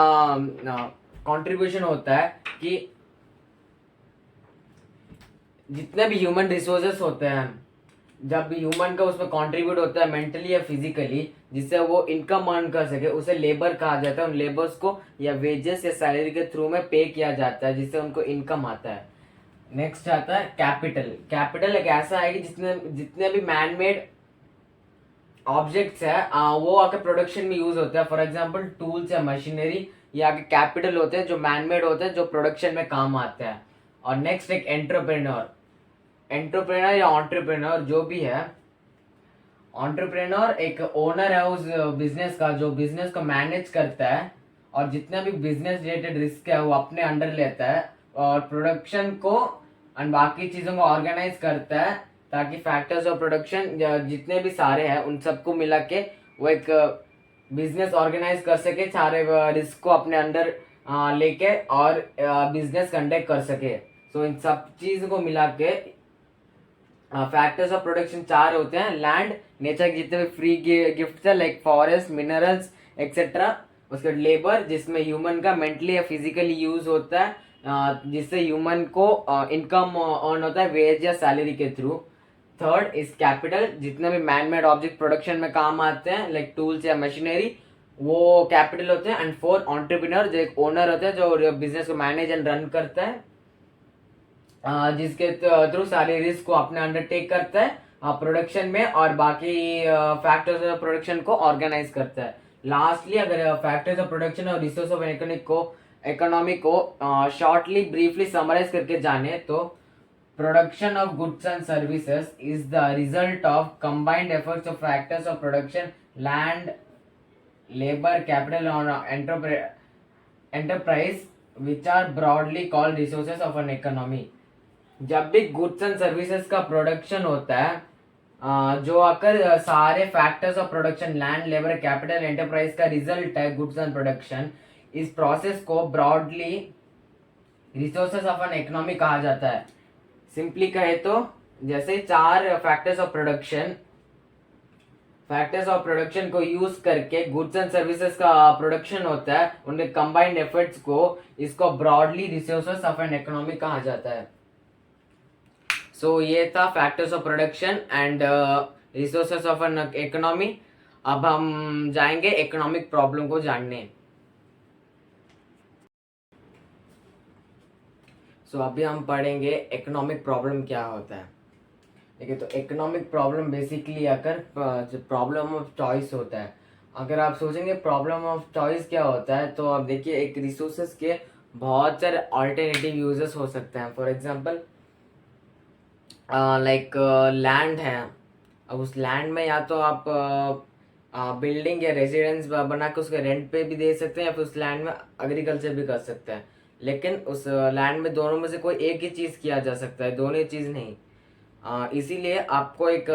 कंट्रीब्यूशन होता है, कि जितने भी ह्यूमन रिसोर्सेस होते हैं, जब ह्यूमन का उसमें कंट्रीब्यूट होता है मेंटली या फिजिकली, जिससे वो इनकम अर्न कर सके, उसे लेबर कहा जाता है। उन लेबर्स को या वेजेस या सैलरी के थ्रू में पे किया जाता है, जिससे उनको इनकम आता है। नेक्स्ट आता है कैपिटल। कैपिटल एक ऐसा है कि जितने भी मैन मेड ऑब्जेक्ट्स है वो आके प्रोडक्शन में यूज होता है। फॉर एग्जांपल टूल्स या मशीनरी, ये आके कैपिटल होते हैं जो मैन मेड होते हैं, जो प्रोडक्शन में काम आते हैं। और नेक्स्ट एक एंटरप्रेन्योर। एंटरप्रेन्योर या एंटरप्रेन्योर जो भी है, एंटरप्रेन्योर एक ओनर है उस बिजनेस का, जो बिजनेस को मैनेज करता है और जितना भी बिजनेस रिलेटेड रिस्क है वो अपने अंडर लेता है, और प्रोडक्शन को एंड बाकी चीज़ों को ऑर्गेनाइज करता है, ताकि फैक्टर्स ऑफ प्रोडक्शन जितने भी सारे हैं उन सबको मिला के वो एक बिजनेस ऑर्गेनाइज कर सके, सारे रिस्क को अपने अंडर लेके और बिजनेस कंडक्ट कर सके। सो इन सब चीज़ को मिला के फैक्टर्स ऑफ प्रोडक्शन चार होते हैं। लैंड, नेचर के जितने भी फ्री गिफ्ट है लाइक फॉरेस्ट, मिनरल्स एक्सेट्रा। उसके बाद लेबर, जिसमें ह्यूमन का मेंटली या फिजिकली यूज होता है, जिससे ह्यूमन को इनकम अर्न होता है वेज या सैलरी के थ्रू। थर्ड इज कैपिटल, जितने भी मैन मेड ऑब्जेक्ट प्रोडक्शन में काम आते हैं लाइक टूल्स या मशीनरी, वो कैपिटल होते हैं। एंड फोर्थ एंटरप्रेन्योर, जो एक ओनर होता है जो बिजनेस को मैनेज एंड रन करता है, जिसके थ्रू सारे रिस्क को अपने अंडरटेक करता है प्रोडक्शन में, और बाकी फैक्टर्स ऑफ प्रोडक्शन को ऑर्गेनाइज करता है। लास्टली अगर फैक्टर्स ऑफ प्रोडक्शन और रिसोर्स ऑफ इकोनॉमी को शॉर्टली ब्रीफली समराइज करके जाने तो production of goods and services is the result of combined efforts of factors of production, land, labour, capital और enterprise which are broadly called resources of an economy. जब भी goods and services का production होता है, जो आकर सारे factors of production, land, labour, capital, enterprise का रिजल्ट है गुड्स एंड प्रोडक्शन, इस प्रोसेस को broadly resources of an economy कहा जाता है। सिंपली कहे तो जैसे चार फैक्टर्स ऑफ प्रोडक्शन को यूज करके गुड्स एंड सर्विसेज का प्रोडक्शन होता है, उनके कंबाइंड एफर्ट्स को, इसको broadly resources of an economy कहा जाता है। सो ये था factors of production and resources of an economy. अब हम जाएंगे इकोनॉमिक प्रॉब्लम को जानने। सो अभी हम पढ़ेंगे इकोनॉमिक प्रॉब्लम क्या होता है। देखिए, तो इकोनॉमिक प्रॉब्लम बेसिकली आकर प्रॉब्लम ऑफ चॉइस होता है। अगर आप सोचेंगे प्रॉब्लम ऑफ चॉइस क्या होता है, तो आप देखिए एक रिसोर्सेज के बहुत सारे ऑल्टरनेटिव यूजेस हो सकते हैं। फॉर एग्जांपल लाइक लैंड है, अब उस लैंड में या तो आप बिल्डिंग या रेजिडेंस बना के उसके रेंट पे भी दे सकते हैं, या फिर उस लैंड में एग्रीकल्चर भी कर सकते हैं। लेकिन उस लैंड में दोनों में से कोई एक ही चीज़ किया जा सकता है, दोनों ही चीज़ नहीं। इसीलिए आपको एक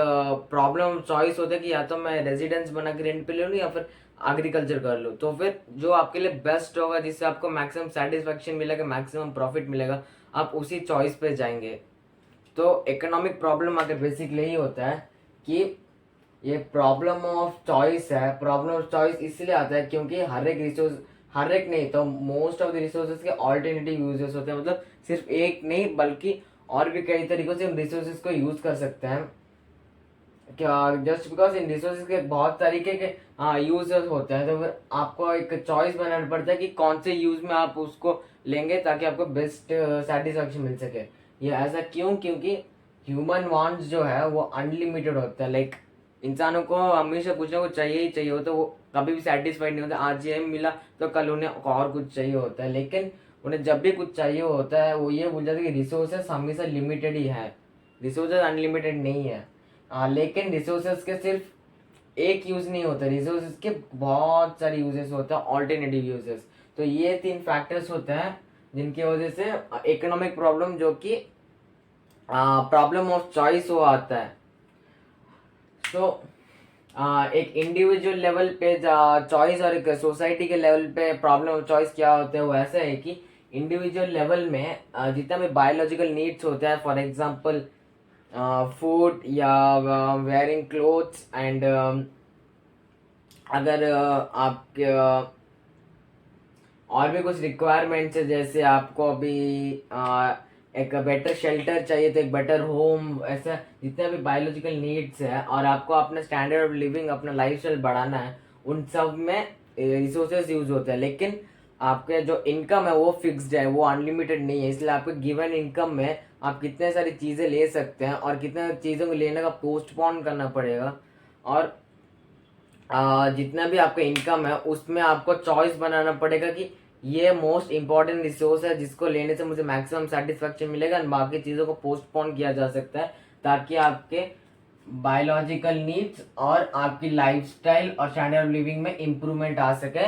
प्रॉब्लम चॉइस होता है कि या तो मैं रेजिडेंस बना के रेंट पे ले लूँ या फिर एग्रीकल्चर कर लूँ। तो फिर जो आपके लिए बेस्ट होगा, जिससे आपको मैक्सिमम सेटिस्फेक्शन मिलेगा, मैक्सिमम प्रॉफिट मिलेगा, आप उसी चॉइस पे जाएंगे। तो इकोनॉमिक प्रॉब्लम अगर बेसिकली यही होता है कि ये प्रॉब्लम ऑफ चॉइस है। प्रॉब्लम ऑफ चॉइस इसलिए आता है क्योंकि हर एक नहीं तो मोस्ट ऑफ द रिसोर्सेज के ऑल्टरनेटिव यूजेस होते हैं। मतलब सिर्फ एक नहीं बल्कि और भी कई तरीकों से हम रिसोर्सेज को यूज कर सकते हैं। क्या जस्ट बिकॉज इन रिसोर्सेज के बहुत तरीके के यूजेस होते हैं, तो फिर आपको एक चॉइस बनाना पड़ता है कि कौन से यूज में आप उसको लेंगे ताकि आपको बेस्ट सेटिस्फेक्शन मिल सके। ये ऐसा क्यों? क्योंकि ह्यूमन वांट्स जो है वो अनलिमिटेड होता है। लाइक इंसानों को हमेशा कुछ ना कुछ चाहिए ही चाहिए होता है, वो कभी भी सेटिस्फाइड नहीं होता। आज ये मिला तो कल उन्हें और कुछ चाहिए होता है, लेकिन उन्हें जब भी कुछ चाहिए होता है वो ये भूल जाते हैं कि रिसोर्सेस हमेशा लिमिटेड ही है, रिसोर्सेज अनलिमिटेड नहीं है। लेकिन रिसोर्सेज के सिर्फ एक यूज नहीं होता, रिसोर्सेज के बहुत सारे यूजेस होते हैं, ऑल्टरनेटिव यूजेस। तो ये 3 फैक्टर्स होते हैं जिनकी वजह से इकोनॉमिक प्रॉब्लम, जो कि प्रॉब्लम ऑफ चॉइस वो आता है। तो एक इंडिविजुअल लेवल पे चॉइस और एक सोसाइटी के लेवल पे प्रॉब्लम ऑफ चॉइस क्या होता है, वो ऐसा है कि इंडिविजुअल लेवल में जितना भी बायोलॉजिकल नीड्स होता है, फॉर एग्जांपल फूड या वेयरिंग क्लोथ्स एंड अगर आपके और भी कुछ रिक्वायरमेंट्स है, जैसे आपको अभी एक बेटर शेल्टर चाहिए तो एक बेटर होम, ऐसा जितने भी बायोलॉजिकल नीड्स है, और आपको अपना स्टैंडर्ड ऑफ लिविंग, अपना लाइफस्टाइल बढ़ाना है, उन सब में रिसोर्सेज यूज होते हैं। लेकिन आपके जो इनकम है वो फिक्स्ड है, वो अनलिमिटेड नहीं है। इसलिए आपके गिवन इनकम में आप कितने सारी चीज़ें ले सकते हैं और कितने चीज़ों को लेने का पोस्टपोन करना पड़ेगा। और जितना भी आपका इनकम है उसमें आपको चॉइस बनाना पड़ेगा कि ये मोस्ट इंपॉर्टेंट रिसोर्स है जिसको लेने से मुझे मैक्सिमम सेटिस्फेक्शन मिलेगा, और बाकी चीज़ों को पोस्टपोन किया जा सकता है ताकि आपके बायोलॉजिकल नीड्स और आपकी लाइफस्टाइल और स्टैंडर्ड ऑफ लिविंग में इम्प्रूवमेंट आ सके।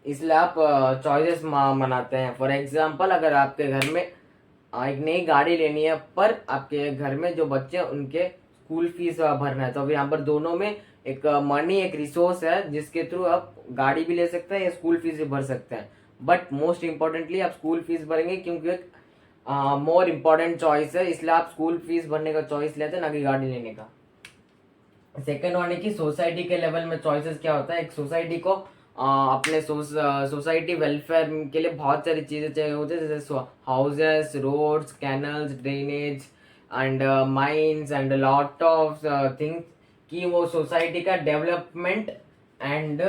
इसलिए आप चॉइसेस मनाते हैं। फॉर एग्जांपल, अगर आपके घर में एक नई गाड़ी लेनी है, पर आपके घर में जो बच्चे हैं उनके स्कूल फीस भरना है, तो अभी यहाँ पर दोनों में एक मनी एक रिसोर्स है जिसके थ्रू आप गाड़ी भी ले सकते हैं या स्कूल फीस भी भर सकते हैं। बट मोस्ट इम्पॉर्टेंटली आप स्कूल फीस भरेंगे, क्योंकि एक मोर इम्पॉर्टेंट चॉइस है, इसलिए आप स्कूल फीस भरने का चॉइस लेते हैं, ना कि गाड़ी लेने का। सेकेंड वन है कि सोसाइटी के लेवल में चॉइसेस क्या होता है। एक सोसाइटी को अपने सोसाइटी वेलफेयर के लिए बहुत सारी चीज़ें चाहिए होती है, जैसे houses, roads, canals, drainage and mines and lot of things, कि वो सोसाइटी का डेवलपमेंट एंड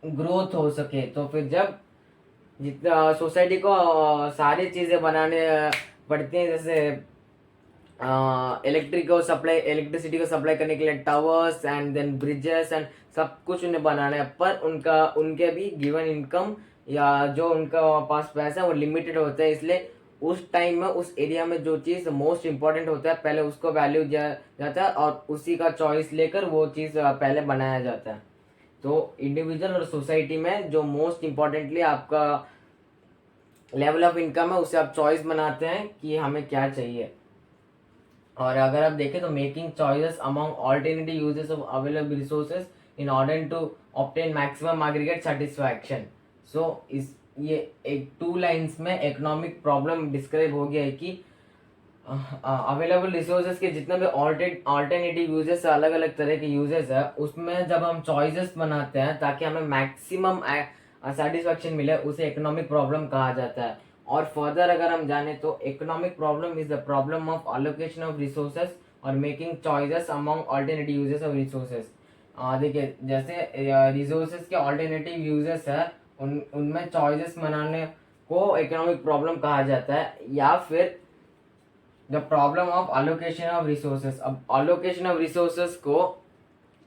ग्रोथ हो सके। तो फिर जब जितना सोसाइटी को सारी चीज़ें बनाने पड़ती हैं, जैसे इलेक्ट्रिसिटी को सप्लाई करने के लिए towers and then bridges and सब कुछ उन्हें बनाना है, पर उनके भी गिवन इनकम या जो उनका पास पैसा है वो लिमिटेड होता है। इसलिए उस टाइम में उस एरिया में जो चीज़ मोस्ट इम्पोर्टेंट होता है पहले उसको वैल्यू दिया जाता है, और उसी का चॉइस लेकर वो चीज़ पहले बनाया जाता है। तो इंडिविजुअल और सोसाइटी में जो मोस्ट इम्पोर्टेंटली आपका लेवल ऑफ इनकम है, उससे आप चॉइस बनाते हैं कि हमें क्या चाहिए। और अगर आप देखें तो making choices among alternative uses of available resources in order to obtain maximum aggregate satisfaction. So इस ये एक 2 लाइंस में इकोनॉमिक प्रॉब्लम डिस्क्राइब हो गया है कि अवेलेबल रिसोर्सेज के जितने भी ऑल्टरनेटिव यूजेस है, अलग अलग तरह के यूजेस है, उसमें जब हम चॉइसेस बनाते हैं ताकि हमें मैक्सिमम सेटिस्फैक्शन मिले, उसे इकोनॉमिक प्रॉब्लम कहा जाता है। और फर्दर अगर हम जाने तो economic problem is the problem of allocation of resources और making choices among alternative uses of resources. देखिए, जैसे रिसोर्सेज के ऑल्टरनेटिव यूजेस है, उनमें चॉइसेस बनाने को इकोनॉमिक प्रॉब्लम कहा जाता है, या फिर the problem of allocation of resources. अब अलोकेशन ऑफ रिसोर्सेज को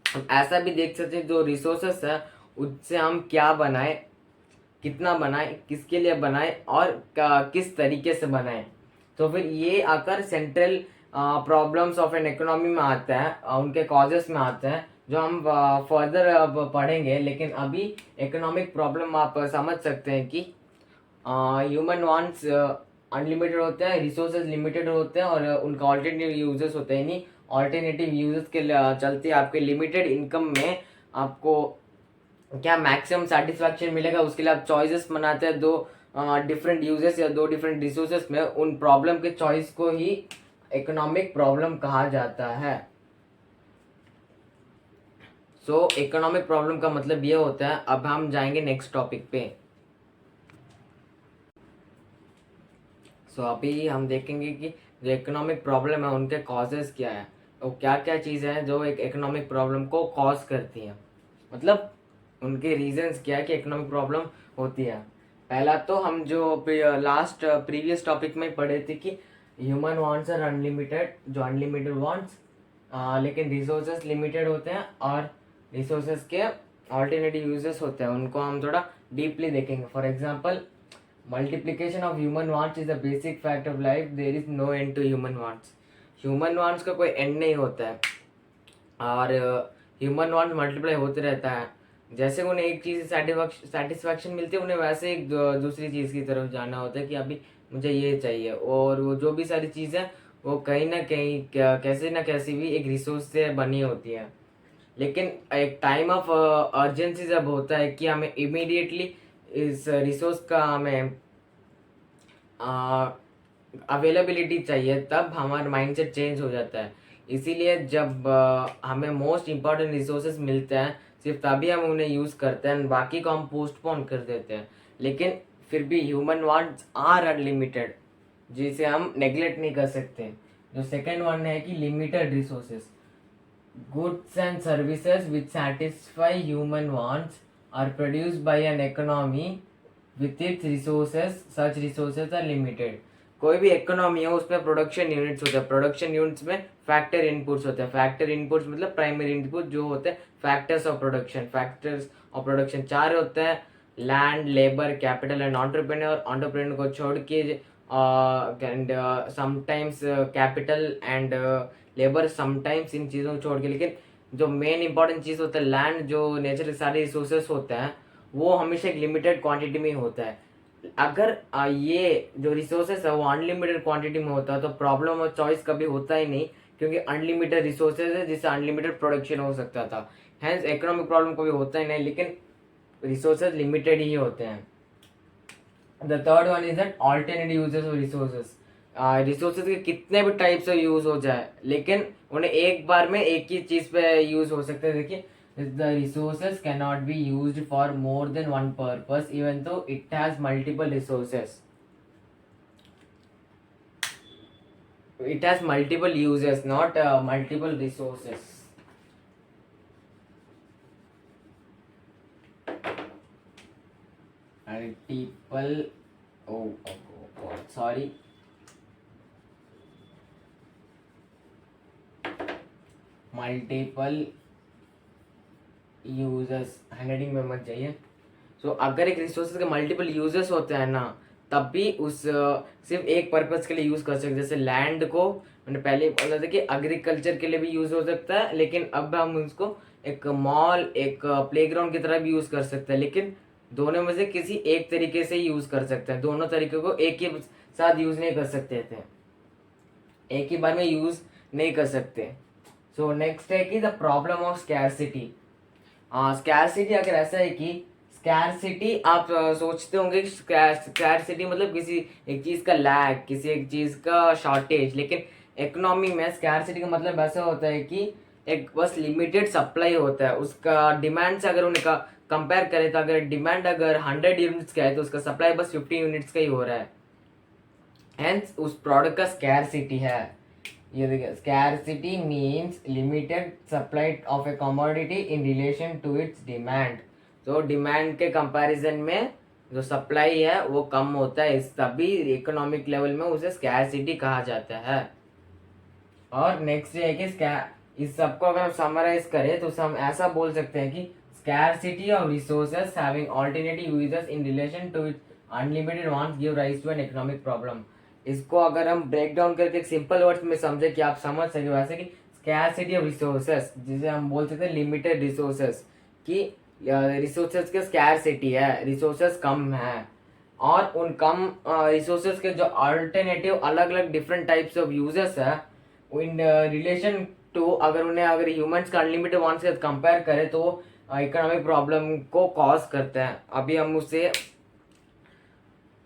हम ऐसा भी देख सकते हैं, जो रिसोर्सेस है उससे हम क्या बनाएं, कितना बनाएं, किसके लिए बनाएं और किस तरीके से बनाएं। तो फिर ये आकर central problems of an economy में आता है, उनके कॉजेस में आते हैं, जो हम फर्दर पढ़ेंगे। लेकिन अभी इकोनॉमिक प्रॉब्लम आप समझ सकते हैं कि ह्यूमन वांट्स अनलिमिटेड होते हैं, रिसोर्सेज लिमिटेड होते हैं, और उनका ऑल्टरनेटिव यूजेस होते हैं। नहीं, ऑल्टरनेटिव यूजेस के चलते आपके लिमिटेड इनकम में आपको क्या मैक्सिमम सेटिस्फैक्शन मिलेगा, उसके लिए आप चॉइसेस बनाते हैं दो डिफरेंट यूजेस या दो डिफरेंट रिसोर्सेस में। उन प्रॉब्लम के चॉइस को ही इकोनॉमिक प्रॉब्लम कहा जाता है। सो इकोनॉमिक प्रॉब्लम का मतलब ये होता है। अब हम जाएंगे नेक्स्ट टॉपिक पे। अभी हम देखेंगे कि जो इकोनॉमिक प्रॉब्लम है उनके कॉजेज क्या है, तो क्या क्या चीज़ें हैं जो एक इकोनॉमिक प्रॉब्लम को कॉज करती हैं, मतलब उनके रीजंस क्या है कि इकोनॉमिक प्रॉब्लम होती है। पहला तो हम जो प्रीवियस टॉपिक में पढ़े थे कि ह्यूमन वांट्स आर अनलिमिटेड, जो अनलिमिटेड वांट्स लेकिन रिसोर्सेस लिमिटेड होते हैं और रिसोर्सेस के ऑल्टरनेटिव यूजेस होते हैं, उनको हम थोड़ा डीपली देखेंगे. For example, multiplication of human wants is the basic fact of life. There is no end to human wants. Human wants का कोई एंड नहीं होता है और ह्यूमन वांट्स मल्टीप्लाई होते रहता है. जैसे उन्हें एक चीज़ सेटिस्फैक्शन मिलती है, उन्हें वैसे एक दूसरी चीज़ की तरफ जाना होता है कि अभी मुझे ये चाहिए. और वो जो भी सारी चीज़ें वो कहीं ना कहीं कैसे ना कैसी भी एक रिसोर्स से बनी होती है. लेकिन एक टाइम ऑफ अर्जेंसी जब होता है कि हमें इमीडिएटली इस रिसोर्स का हमें अवेलेबिलिटी चाहिए, तब हमारा माइंडसेट चेंज हो जाता है. इसीलिए जब हमें मोस्ट इम्पॉर्टेंट रिसोर्सेज मिलते हैं, सिर्फ तभी हम उन्हें यूज़ करते हैं, बाकी को हम पोस्टपोन कर देते हैं. लेकिन फिर भी ह्यूमन वांट्स आर अनलिमिटेड, जिसे हम नेग्लेक्ट नहीं कर सकते. जो सेकेंड वन है कि limited resources. Goods and services which satisfy human wants are produced by an economy with its resources. Such resources are limited. कोई भी इकोनॉमी है उसमें प्रोडक्शन यूनिट्स होते हैं. प्रोडक्शन यूनिट्स में फैक्टर इनपुट्स होते हैं. फैक्टर इनपुट्स मतलब प्राइमरी इनपुट जो होते हैं factors of production. Factors of production चार होते हैं: land, labour, capital and entrepreneur. Entrepreneur को छोड़ के and sometimes capital and labour, sometimes in चीज़ों को छोड़ के. लेकिन जो मेन इंपॉर्टेंट चीज़ होता है लैंड, जो नेचर के सारे रिसोर्सेस होते हैं, वो हमेशा एक लिमिटेड क्वांटिटी में ही होता है. अगर ये जो रिसोर्सेस है वो अनलिमिटेड क्वांटिटी में होता है तो प्रॉब्लम ऑफ चॉइस कभी होता ही नहीं, क्योंकि अनलिमिटेड रिसोर्सेज है जिससे अनलिमिटेड प्रोडक्शन हो सकता था. हैंस इकोनॉमिक प्रॉब्लम कभी होता ही नहीं, लेकिन रिसोर्सेज लिमिटेड ही होते हैं. The third one is that alternative uses of resources. Resources के कितने भी टाइप से यूज हो जाए, लेकिन उन्हें एक बार में एक ही चीज पे यूज हो सकते हैं. देखिए, the resources can not be used for more than one purpose even though it has multiple resources. It has multiple uses, not multiple resources. Multiple, sorry, multiple users. Handwriting में मत जाइए. सो अगर एक रिसोर्सेज के मल्टीपल यूजर्स होते हैं ना, तब भी उस सिर्फ एक पर्पस के लिए यूज कर सकते. जैसे लैंड को मैंने पहले बोला था कि एग्रीकल्चर के लिए भी यूज हो सकता है, लेकिन अब हम उसको एक मॉल, एक प्लेग्राउंड की तरह भी यूज कर सकते हैं. लेकिन दोनों में से किसी एक तरीके से यूज कर सकते हैं. दोनों तरीके को एक ही साथ यूज नहीं कर सकते थे, एक ही बार में यूज नहीं कर सकते. सो नेक्स्ट है कि the problem of scarcity. Scarcity अगर ऐसा है कि स्कैरसिटी आप सोचते होंगे स्कैरसिटी मतलब किसी एक चीज का लैग, किसी एक चीज का शॉर्टेज. लेकिन इकोनॉमी में स्कैरसिटी का मतलब ऐसा होता है कि एक बस लिमिटेड सप्लाई होता है. उसका डिमांड से अगर उनका कंपेयर करें तो अगर डिमांड अगर 100 यूनिट्स का है तो उसका सप्लाई बस 50 यूनिट्स का ही हो रहा है. हेंस उस प्रोडक्ट का स्कैरसिटी है. ये देखिए, scarcity means limited supply of a commodity in relation to its demand. तो डिमांड के कंपैरिजन में जो सप्लाई है वो कम होता है, इस तभी इकोनॉमिक लेवल में उसे स्कैरसिटी कहा जाता है. और नेक्स्ट है कि इस सबको अगर हम समराइज करें तो हम ऐसा बोल सकते हैं कि scarcity of resources having alternative uses in relation to its unlimited wants give rise to an economic problem. इसको अगर हम ब्रेक डाउन करके एक सिंपल वर्ड्स में समझे कि आप समझ सके, वैसे कि scarcity of resources जिसे हम बोल सकते हैं लिमिटेड रिसोर्सेस, कि रिसोर्सेस के स्कैरसिटी है, रिसोर्सेस कम है, और उन कम रिसोर्सेस के जो अल्टरनेटिव अलग अलग डिफरेंट टाइप्स ऑफ यूजेस है इन रिलेशन टू, अगर ह्यूमंस का अनलिमिटेड वांट्स से कंपेयर करें तो इकोनॉमिक प्रॉब्लम को कॉज करते हैं. अभी हम उसे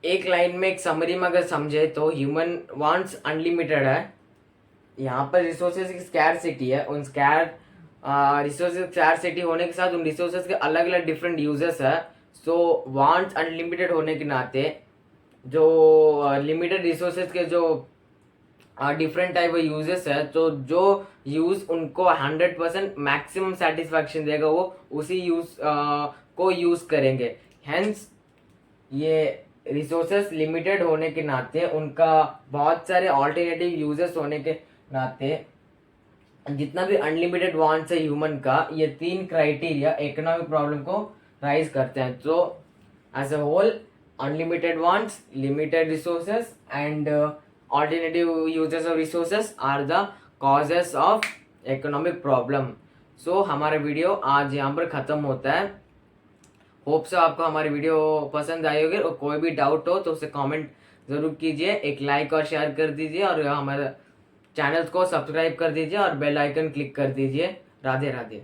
एक लाइन में एक समरी में अगर समझे तो ह्यूमन वांट्स अनलिमिटेड है, यहाँ पर रिसोर्सेज की स्कैरसिटी है. उन रिसोर्सेज स्कैरसिटी होने के साथ उन रिसोर्सेज के अलग अलग डिफरेंट यूजेस है. सो वांट्स अनलिमिटेड होने के नाते जो लिमिटेड रिसोर्सेज के जो डिफरेंट टाइप ऑफ यूजेस है, तो जो यूज उनको 100% मैक्सिमम सेटिस्फैक्शन देगा वो उसी यूज को यूज करेंगे. हेंस ये रिसोर्सेस लिमिटेड होने के नाते, उनका बहुत सारे ऑल्टरनेटिव यूजेस होने के नाते जितना भी अनलिमिटेड वांट्स है ह्यूमन का, ये 3 क्राइटेरिया इकोनॉमिक प्रॉब्लम को राइज करते हैं। तो as a whole, unlimited wants, limited resources and alternative uses of resources are the causes of economic problem. So हमारा वीडियो आज यहाँ पर ख़त्म होता है। होप से आपको हमारी वीडियो पसंद आई होगी, और कोई भी डाउट हो तो उसे कमेंट ज़रूर कीजिए, एक लाइक और शेयर कर दीजिए, और हमारे चैनल को सब्सक्राइब कर दीजिए और बेल आइकन क्लिक कर दीजिए। राधे राधे।